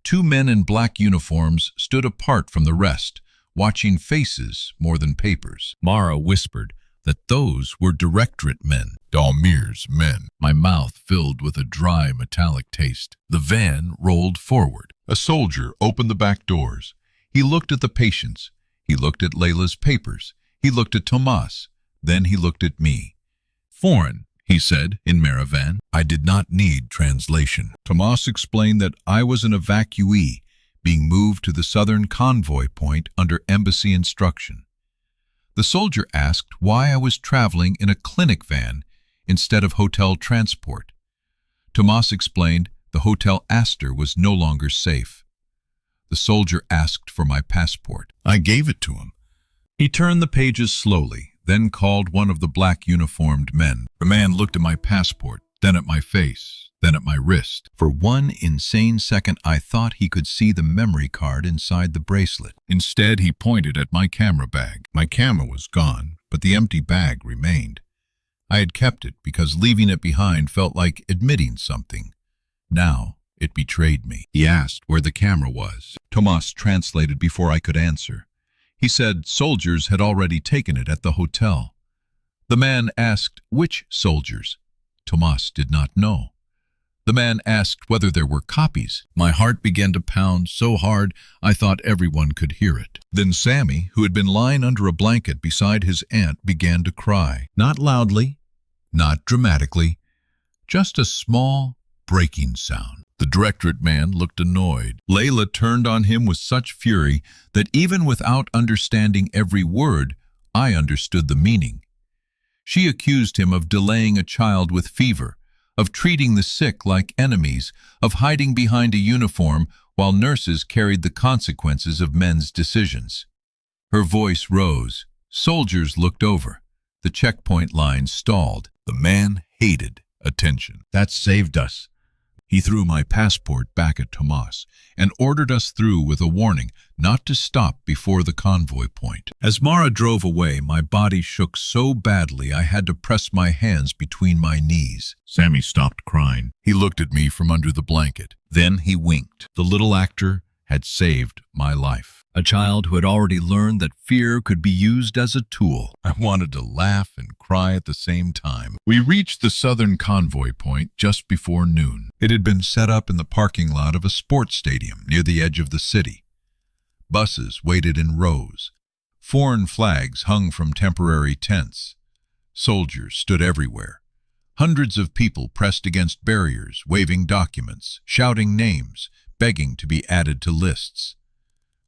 Two men in black uniforms stood apart from the rest, watching faces more than papers. Mara whispered that those were directorate men, Dalmir's men. My mouth filled with a dry, metallic taste. The van rolled forward. A soldier opened the back doors. He looked at the patients. He looked at Layla's papers. He looked at Tomas. Then he looked at me. "Foreign," he said in Maravan. I did not need translation. Tomas explained that I was an evacuee, being moved to the southern convoy point under embassy instruction. The soldier asked why I was traveling in a clinic van instead of hotel transport. Tomas explained the Hotel Astor was no longer safe. The soldier asked for my passport. I gave it to him. He turned the pages slowly, then called one of the black uniformed men. The man looked at my passport, then at my face, then at my wrist. For one insane second, I thought he could see the memory card inside the bracelet. Instead, he pointed at my camera bag. My camera was gone, but the empty bag remained. I had kept it because leaving it behind felt like admitting something. Now, it betrayed me. He asked where the camera was. Tomas translated before I could answer. He said soldiers had already taken it at the hotel. The man asked which soldiers. Tomas did not know. The man asked whether there were copies. My heart began to pound so hard I thought everyone could hear it. Then Sammy, who had been lying under a blanket beside his aunt, began to cry. Not loudly, not dramatically, just a small, breaking sound. The directorate man looked annoyed. Layla turned on him with such fury that even without understanding every word, I understood the meaning. She accused him of delaying a child with fever, of treating the sick like enemies, of hiding behind a uniform while nurses carried the consequences of men's decisions. Her voice rose. Soldiers looked over. The checkpoint line stalled. The man hated attention. That saved us. He threw my passport back at Tomas and ordered us through with a warning not to stop before the convoy point. As Mara drove away, my body shook so badly I had to press my hands between my knees. Sammy stopped crying. He looked at me from under the blanket. Then he winked. The little actor had saved my life. a child who had already learned that fear could be used as a tool. I wanted to laugh and cry at the same time. We reached the southern convoy point just before noon. It had been set up in the parking lot of a sports stadium near the edge of the city. Buses waited in rows. Foreign flags hung from temporary tents. Soldiers stood everywhere. Hundreds of people pressed against barriers, waving documents, shouting names, begging to be added to lists.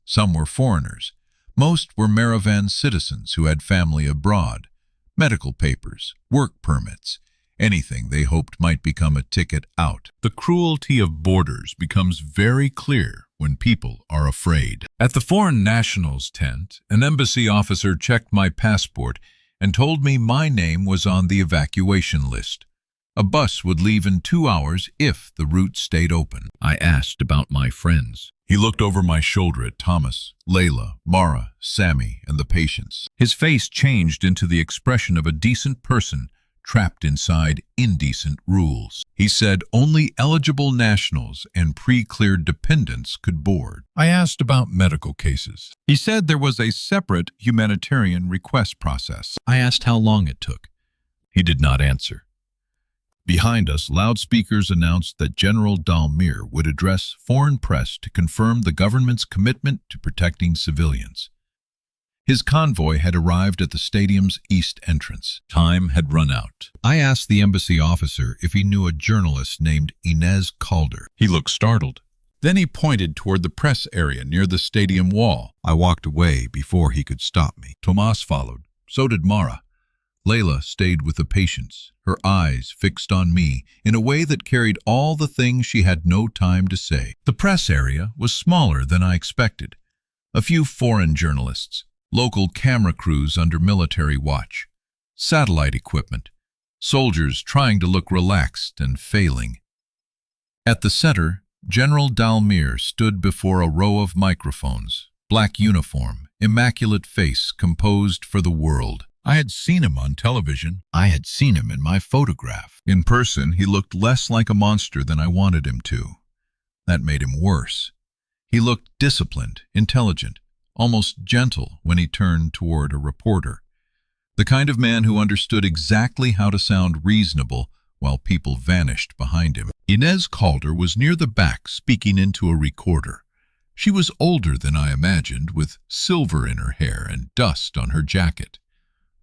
Some were foreigners. Most were Maravan citizens who had family abroad, medical papers, work permits, anything they hoped might become a ticket out. The cruelty of borders becomes very clear when people are afraid. At the foreign nationals tent, an embassy officer checked my passport and told me my name was on the evacuation list. A bus would leave in 2 hours if the route stayed open. I asked about my friends. He looked over my shoulder at Thomas, Layla, Mara, Sammy, and the patients. His face changed into the expression of a decent person trapped inside indecent rules. He said only eligible nationals and pre-cleared dependents could board. I asked about medical cases. He said there was a separate humanitarian request process. I asked how long it took. He did not answer. Behind us, loudspeakers announced that General Dalmir would address foreign press to confirm the government's commitment to protecting civilians. His convoy had arrived at the stadium's east entrance. Time had run out. I asked the embassy officer if he knew a journalist named Inez Calder. He looked startled. Then he pointed toward the press area near the stadium wall. I walked away before he could stop me. Tomas followed. So did Mara. Layla stayed with the patients, her eyes fixed on me in a way that carried all the things she had no time to say. The press area was smaller than I expected. A few foreign journalists, local camera crews under military watch, satellite equipment, soldiers trying to look relaxed and failing. At the center, General Dalmir stood before a row of microphones, black uniform, immaculate face composed for the world. I had seen him on television. I had seen him in my photograph. In person, he looked less like a monster than I wanted him to. That made him worse. He looked disciplined, intelligent, almost gentle when he turned toward a reporter. The kind of man who understood exactly how to sound reasonable while people vanished behind him. Inez Calder was near the back speaking into a recorder. She was older than I imagined, with silver in her hair and dust on her jacket.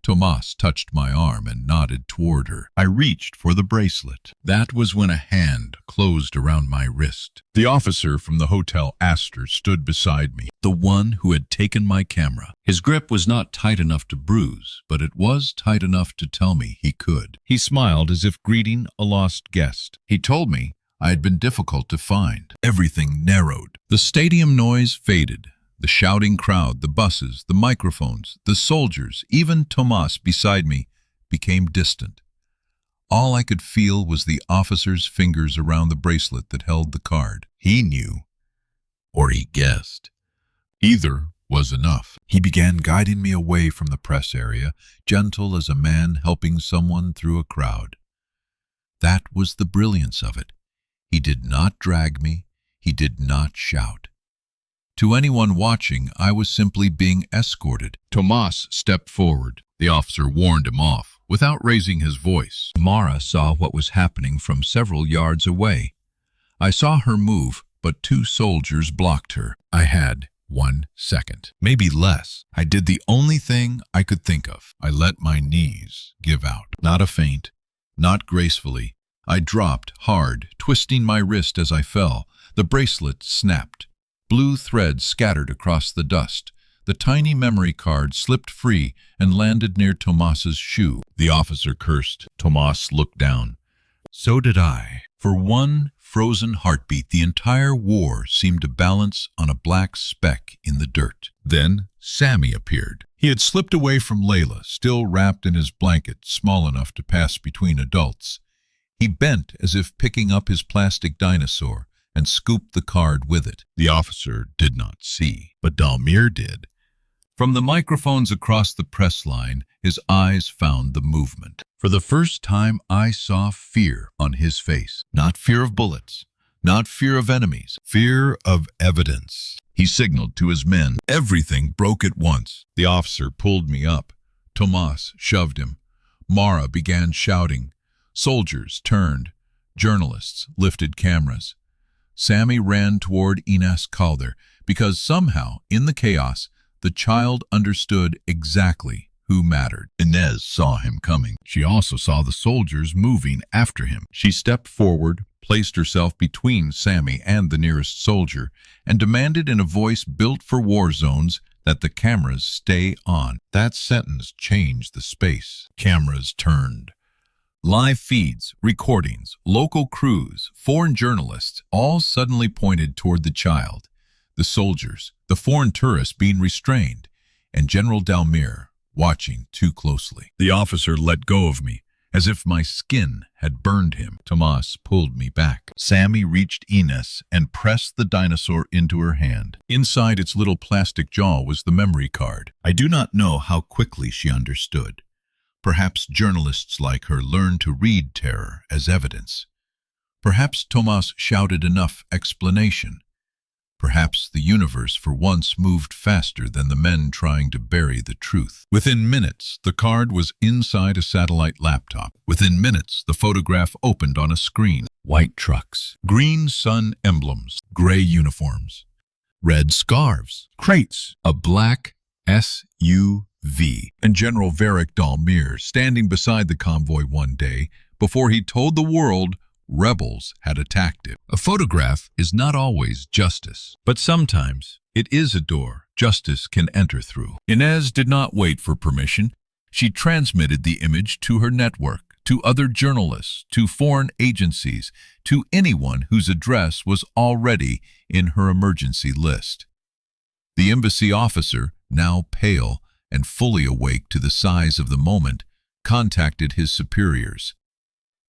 Tomas touched my arm and nodded toward her. I reached for the bracelet. That was when a hand closed around my wrist. The officer from the Hotel Astor stood beside me, the one who had taken my camera. His grip was not tight enough to bruise, but it was tight enough to tell me he could. He smiled as if greeting a lost guest. He told me I had been difficult to find. Everything narrowed. The stadium noise faded. The shouting crowd, the buses, the microphones, the soldiers, even Tomas beside me, became distant. All I could feel was the officer's fingers around the bracelet that held the card. He knew, or he guessed. Either was enough. He began guiding me away from the press area, gentle as a man helping someone through a crowd. That was the brilliance of it. He did not drag me. He did not shout. To anyone watching, I was simply being escorted. Tomas stepped forward. The officer warned him off, without raising his voice. Mara saw what was happening from several yards away. I saw her move, but 2 soldiers blocked her. I had 1 second, maybe less. I did the only thing I could think of. I let my knees give out. Not a feint, not gracefully. I dropped hard, twisting my wrist as I fell. The bracelet snapped. Blue threads scattered across the dust. The tiny memory card slipped free and landed near Tomas's shoe. The officer cursed. Tomas looked down. So did I. For one frozen heartbeat, the entire war seemed to balance on a black speck in the dirt. Then Sammy appeared. He had slipped away from Layla, still wrapped in his blanket, small enough to pass between adults. He bent as if picking up his plastic dinosaur and scooped the card with it. The officer did not see, but Dalmir did. From the microphones across the press line, his eyes found the movement. For the first time, I saw fear on his face. Not fear of bullets, not fear of enemies, fear of evidence. He signaled to his men. Everything broke at once. The officer pulled me up. Tomas shoved him. Mara began shouting. Soldiers turned. Journalists lifted cameras. Sammy ran toward Ines Calder because somehow, in the chaos, the child understood exactly who mattered. Inez saw him coming. She also saw the soldiers moving after him. She stepped forward, placed herself between Sammy and the nearest soldier, and demanded in a voice built for war zones that the cameras stay on. That sentence changed the space. Cameras turned. Live feeds, recordings, local crews, foreign journalists, all suddenly pointed toward the child, the soldiers, the foreign tourists being restrained, and General Dalmir watching too closely. The officer let go of me, as if my skin had burned him. Tomas pulled me back. Sammy reached Ines and pressed the dinosaur into her hand. Inside its little plastic jaw was the memory card. I do not know how quickly she understood. Perhaps journalists like her learned to read terror as evidence. Perhaps Tomas shouted enough explanation. Perhaps the universe for once moved faster than the men trying to bury the truth. Within minutes, the card was inside a satellite laptop. Within minutes, the photograph opened on a screen. White trucks, green sun emblems, gray uniforms, red scarves, crates, a black SUV, and General Varric Dalmir standing beside the convoy one day before he told the world rebels had attacked it. A photograph is not always justice, but sometimes it is a door justice can enter through. Inez did not wait for permission. She transmitted the image to her network, to other journalists, to foreign agencies, to anyone whose address was already in her emergency list. The embassy officer, now pale and fully awake to the size of the moment, contacted his superiors.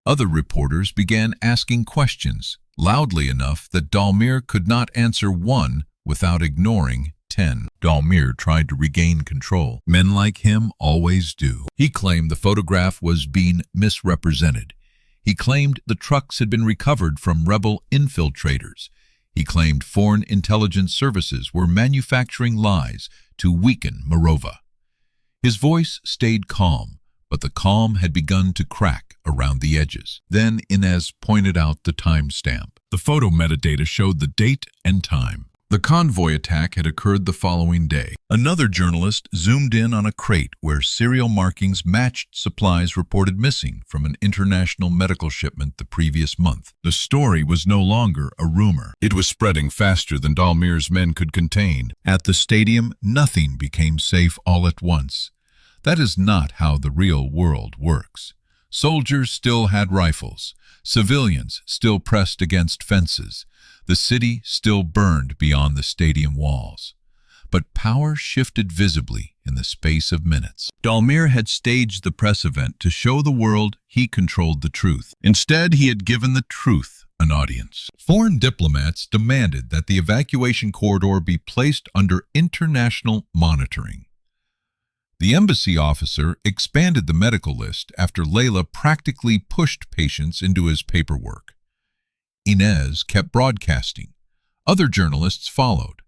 Other reporters began asking questions, loudly enough that Dalmir could not answer one without ignoring 10. Dalmir tried to regain control. Men like him always do. He claimed the photograph was being misrepresented. He claimed the trucks had been recovered from rebel infiltrators. He claimed foreign intelligence services were manufacturing lies to weaken Morova. His voice stayed calm, but the calm had begun to crack around the edges. Then Inez pointed out the timestamp. The photo metadata showed the date and time. The convoy attack had occurred the following day. Another journalist zoomed in on a crate where serial markings matched supplies reported missing from an international medical shipment the previous month. The story was no longer a rumor. It was spreading faster than Dalmir's men could contain. At the stadium, nothing became safe all at once. That is not how the real world works. Soldiers still had rifles. Civilians still pressed against fences. The city still burned beyond the stadium walls. But power shifted visibly in the space of minutes. Dalmir had staged the press event to show the world he controlled the truth. Instead, he had given the truth an audience. Foreign diplomats demanded that the evacuation corridor be placed under international monitoring. The embassy officer expanded the medical list after Layla practically pushed patients into his paperwork. Inez kept broadcasting. Other journalists followed.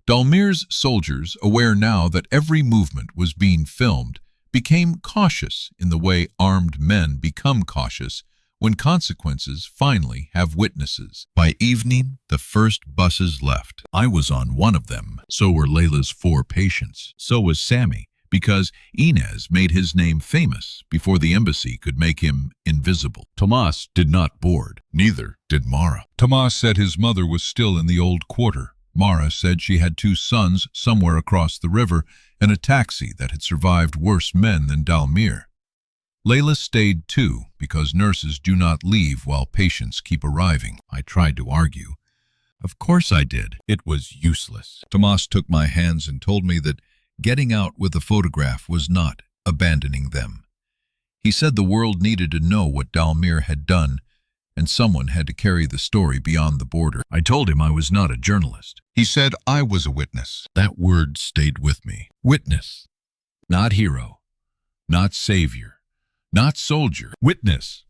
Dalmir's soldiers, aware now that every movement was being filmed, became cautious in the way armed men become cautious when consequences finally have witnesses. By evening, the first buses left. I was on one of them. So were Layla's 4 patients. So was Sammy, because Inez made his name famous before the embassy could make him invisible. Tomas did not board. Neither did Mara. Tomas said his mother was still in the old quarter. Mara said she had 2 sons somewhere across the river and a taxi that had survived worse men than Dalmir. Layla stayed too, because nurses do not leave while patients keep arriving. I tried to argue. Of course I did. It was useless. Tomas took my hands and told me that getting out with the photograph was not abandoning them. He said the world needed to know what Dalmir had done, and someone had to carry the story beyond the border. I told him I was not a journalist. He said I was a witness. That word stayed with me. Witness. Not hero. Not savior. Not soldier. Witness.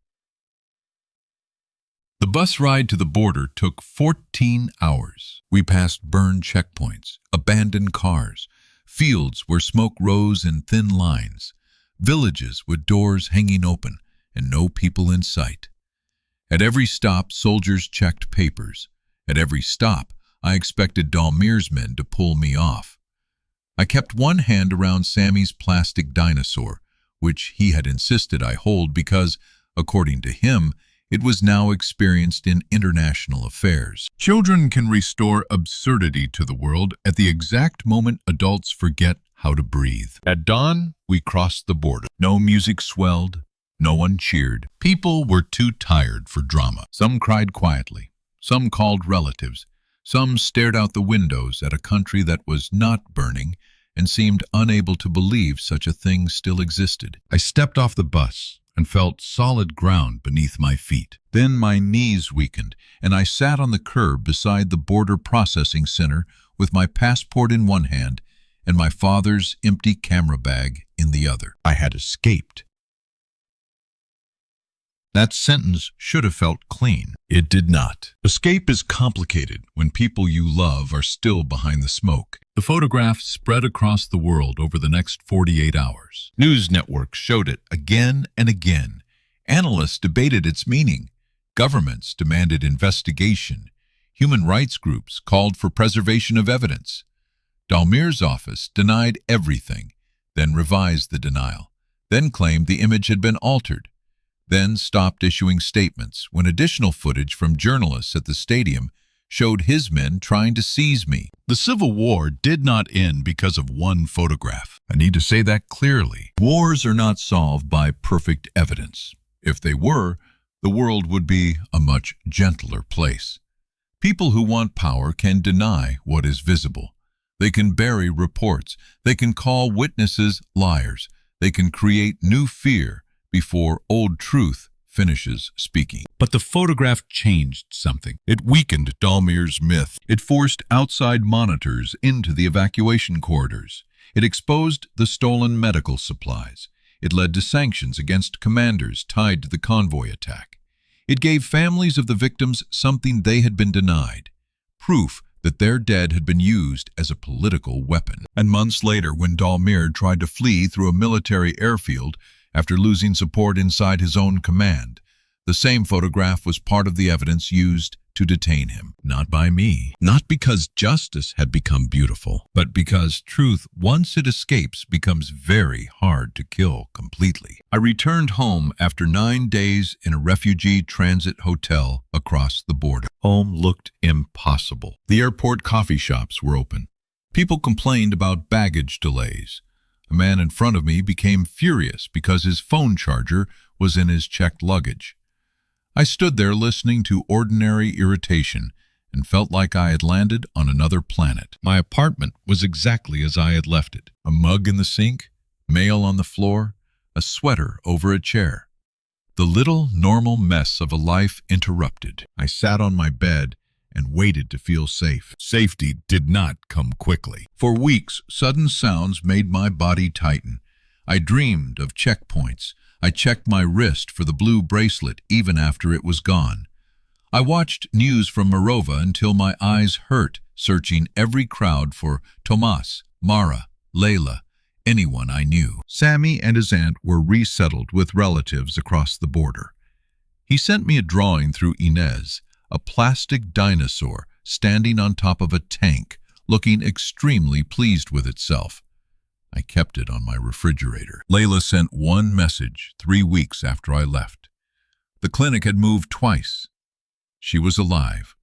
The bus ride to the border took 14 hours. We passed burned checkpoints, abandoned cars, fields where smoke rose in thin lines, villages with doors hanging open and no people in sight. At every stop, soldiers checked papers. At every stop, I expected Dalmir's men to pull me off. I kept one hand around Sammy's plastic dinosaur, which he had insisted I hold because, according to him, it was now experienced in international affairs. Children can restore absurdity to the world at the exact moment adults forget how to breathe. At dawn, we crossed the border. No music swelled. No one cheered. People were too tired for drama. Some cried quietly. Some called relatives. Some stared out the windows at a country that was not burning and seemed unable to believe such a thing still existed. I stepped off the bus and felt solid ground beneath my feet. Then my knees weakened, and I sat on the curb beside the border processing center with my passport in one hand and my father's empty camera bag in the other. I had escaped. That sentence should have felt clean. It did not. Escape is complicated when people you love are still behind the smoke. The photograph spread across the world over the next 48 hours. News networks showed it again and again. Analysts debated its meaning. Governments demanded investigation. Human rights groups called for preservation of evidence. Dalmir's office denied everything, then revised the denial, then claimed the image had been altered, then stopped issuing statements when additional footage from journalists at the stadium showed his men trying to seize me. The Civil War did not end because of one photograph. I need to say that clearly. Wars are not solved by perfect evidence. If they were, the world would be a much gentler place. People who want power can deny what is visible. They can bury reports. They can call witnesses liars. They can create new fear before old truth finishes speaking. But the photograph changed something. It weakened Dalmir's myth. It forced outside monitors into the evacuation corridors. It exposed the stolen medical supplies. It led to sanctions against commanders tied to the convoy attack. It gave families of the victims something they had been denied, proof that their dead had been used as a political weapon. And months later, when Dalmir tried to flee through a military airfield, after losing support inside his own command, the same photograph was part of the evidence used to detain him. Not by me. Not because justice had become beautiful, but because truth, once it escapes, becomes very hard to kill completely. I returned home after 9 days in a refugee transit hotel across the border. Home looked impossible. The airport coffee shops were open. People complained about baggage delays. A man in front of me became furious because his phone charger was in his checked luggage. I stood there listening to ordinary irritation and felt like I had landed on another planet. My apartment was exactly as I had left it. A mug in the sink, mail on the floor, a sweater over a chair. The little normal mess of a life interrupted. I sat on my bed and waited to feel safe. Safety did not come quickly. For weeks, sudden sounds made my body tighten. I dreamed of checkpoints. I checked my wrist for the blue bracelet even after it was gone. I watched news from Morova until my eyes hurt, searching every crowd for Tomas, Mara, Layla, anyone I knew. Sammy and his aunt were resettled with relatives across the border. He sent me a drawing through Inez, a plastic dinosaur standing on top of a tank, looking extremely pleased with itself. I kept it on my refrigerator. Layla sent one message 3 weeks after I left. The clinic had moved twice. She was alive.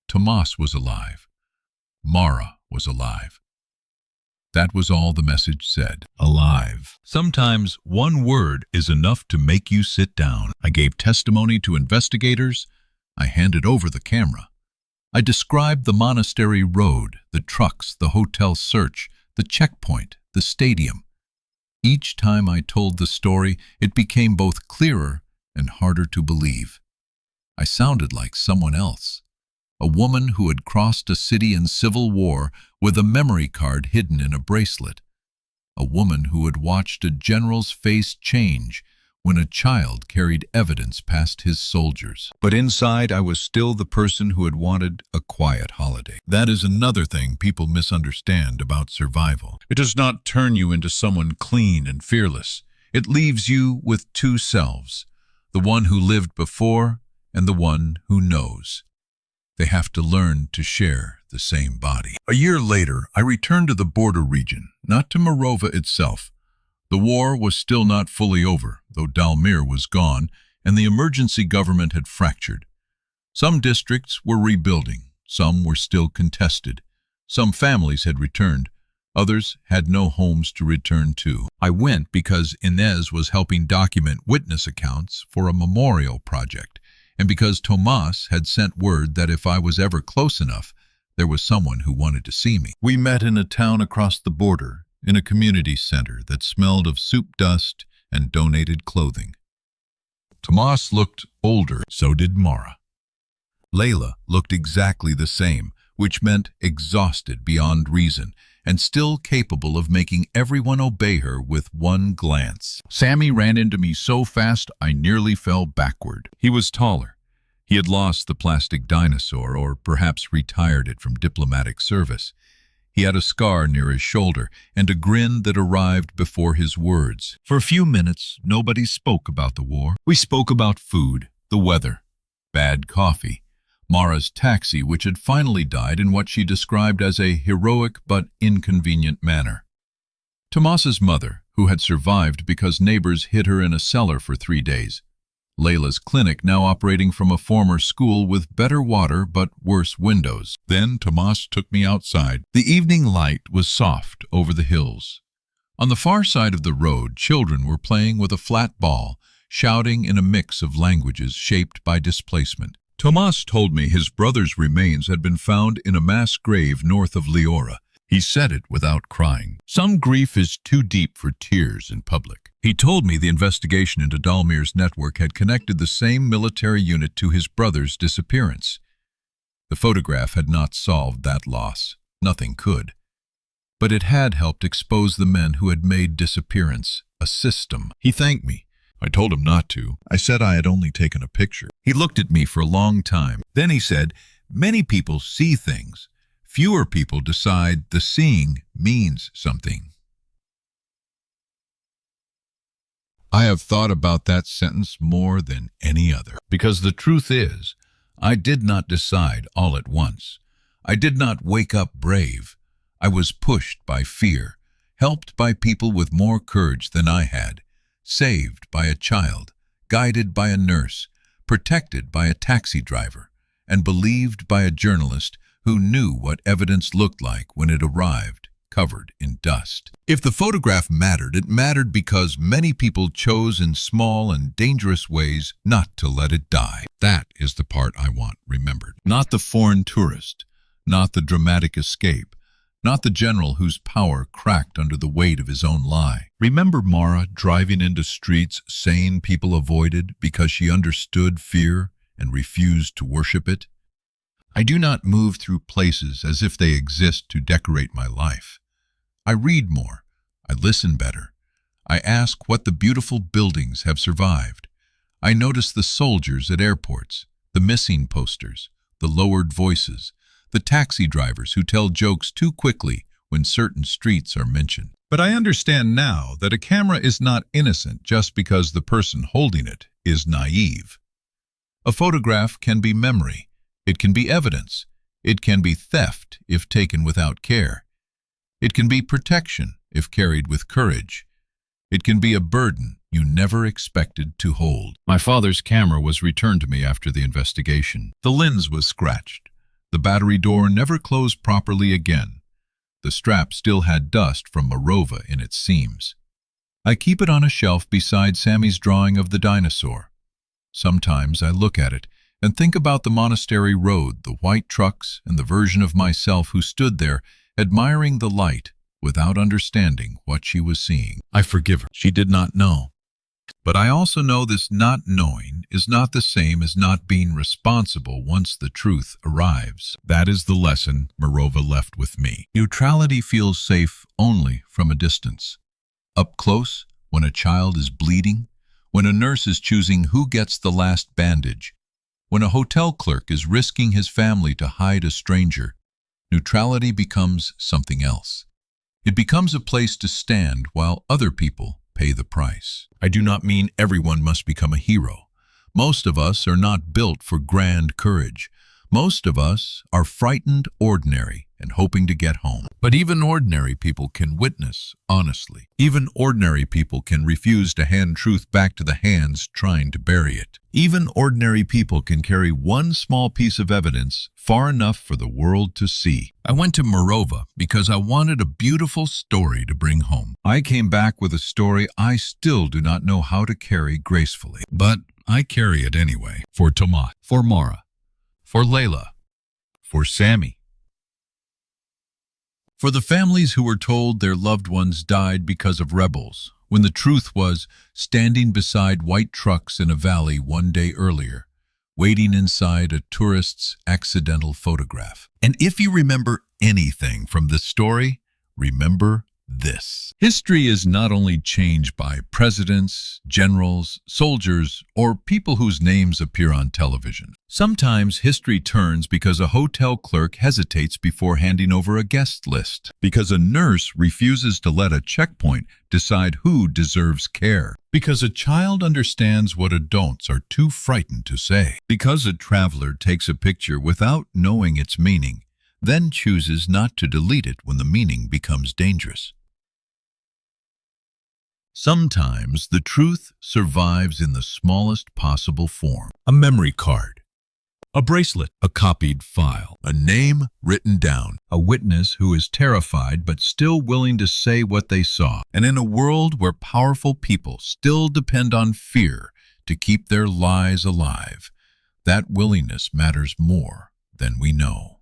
Tomas was alive. Mara was alive. That was all the message said. Alive. Sometimes one word is enough to make you sit down. I gave testimony to investigators. I handed over the camera. I described the monastery road, the trucks, the hotel search, the checkpoint, the stadium. Each time I told the story, it became both clearer and harder to believe. I sounded like someone else, a woman who had crossed a city in civil war with a memory card hidden in a bracelet, a woman who had watched a general's face change when a child carried evidence past his soldiers. But inside, I was still the person who had wanted a quiet holiday. That is another thing people misunderstand about survival. It does not turn you into someone clean and fearless. It leaves you with two selves, the one who lived before and the one who knows. They have to learn to share the same body. A year later, I returned to the border region, not to Morova itself. The war was still not fully over, though Dalmir was gone and the emergency government had fractured. Some districts were rebuilding, some were still contested. Some families had returned, others had no homes to return to. I went because Inez was helping document witness accounts for a memorial project, and because Tomas had sent word that if I was ever close enough, there was someone who wanted to see me. We met in a town across the border, in a community center that smelled of soup dust and donated clothing. Tomas looked older, so did Mara. Layla looked exactly the same, which meant exhausted beyond reason, and still capable of making everyone obey her with one glance. Sammy ran into me so fast I nearly fell backward. He was taller. He had lost the plastic dinosaur, or perhaps retired it from diplomatic service. He had a scar near his shoulder and a grin that arrived before his words. For a few minutes, nobody spoke about the war. We spoke about food, the weather, bad coffee, Mara's taxi, which had finally died in what she described as a heroic but inconvenient manner. Tomas's mother, who had survived because neighbors hid her in a cellar for 3 days. Layla's clinic, now operating from a former school with better water but worse windows. Then Tomas took me outside. The evening light was soft over the hills. On the far side of the road, children were playing with a flat ball, shouting in a mix of languages shaped by displacement. Tomas told me his brother's remains had been found in a mass grave north of Leora. He said it without crying. Some grief is too deep for tears in public. He told me the investigation into Dalmir's network had connected the same military unit to his brother's disappearance. The photograph had not solved that loss. Nothing could. But it had helped expose the men who had made disappearance a system. He thanked me. I told him not to. I said I had only taken a picture. He looked at me for a long time. Then he said, "Many people see things. Fewer people decide the seeing means something." I have thought about that sentence more than any other, because the truth is, I did not decide all at once. I did not wake up brave. I was pushed by fear, helped by people with more courage than I had, saved by a child, guided by a nurse, protected by a taxi driver, and believed by a journalist who knew what evidence looked like when it arrived, covered in dust. If the photograph mattered, it mattered because many people chose in small and dangerous ways not to let it die. That is the part I want remembered. Not the foreign tourist, not the dramatic escape, not the general whose power cracked under the weight of his own lie. Remember Mara driving into streets sane people avoided because she understood fear and refused to worship it? I do not move through places as if they exist to decorate my life. I read more. I listen better. I ask what the beautiful buildings have survived. I notice the soldiers at airports, the missing posters, the lowered voices, the taxi drivers who tell jokes too quickly when certain streets are mentioned. But I understand now that a camera is not innocent just because the person holding it is naive. A photograph can be memory. It can be evidence. It can be theft if taken without care. It can be protection if carried with courage. It can be a burden you never expected to hold. My father's camera was returned to me after the investigation. The lens was scratched. The battery door never closed properly again. The strap still had dust from Morova in its seams. I keep it on a shelf beside Sammy's drawing of the dinosaur. Sometimes I look at it and think about the monastery road, the white trucks, and the version of myself who stood there, admiring the light without understanding what she was seeing. I forgive her. She did not know. But I also know this not knowing is not the same as not being responsible once the truth arrives. That is the lesson Morova left with me. Neutrality feels safe only from a distance. Up close, when a child is bleeding, when a nurse is choosing who gets the last bandage, when a hotel clerk is risking his family to hide a stranger, neutrality becomes something else. It becomes a place to stand while other people pay the price. I do not mean everyone must become a hero. Most of us are not built for grand courage. Most of us are frightened, ordinary, and hoping to get home. But even ordinary people can witness honestly. Even ordinary people can refuse to hand truth back to the hands trying to bury it. Even ordinary people can carry one small piece of evidence far enough for the world to see. I went to Morova because I wanted a beautiful story to bring home. I came back with a story I still do not know how to carry gracefully. But I carry it anyway. For Tomat, for Mara, for Layla, for Sammy. For the families who were told their loved ones died because of rebels, when the truth was standing beside white trucks in a valley one day earlier, waiting inside a tourist's accidental photograph. And if you remember anything from this story, remember this. History is not only changed by presidents, generals, soldiers, or people whose names appear on television. Sometimes history turns because a hotel clerk hesitates before handing over a guest list, because a nurse refuses to let a checkpoint decide who deserves care, because a child understands what adults are too frightened to say, because a traveler takes a picture without knowing its meaning, then chooses not to delete it when the meaning becomes dangerous. Sometimes the truth survives in the smallest possible form. A memory card, a bracelet, a copied file, a name written down, a witness who is terrified but still willing to say what they saw. And in a world where powerful people still depend on fear to keep their lies alive, that willingness matters more than we know.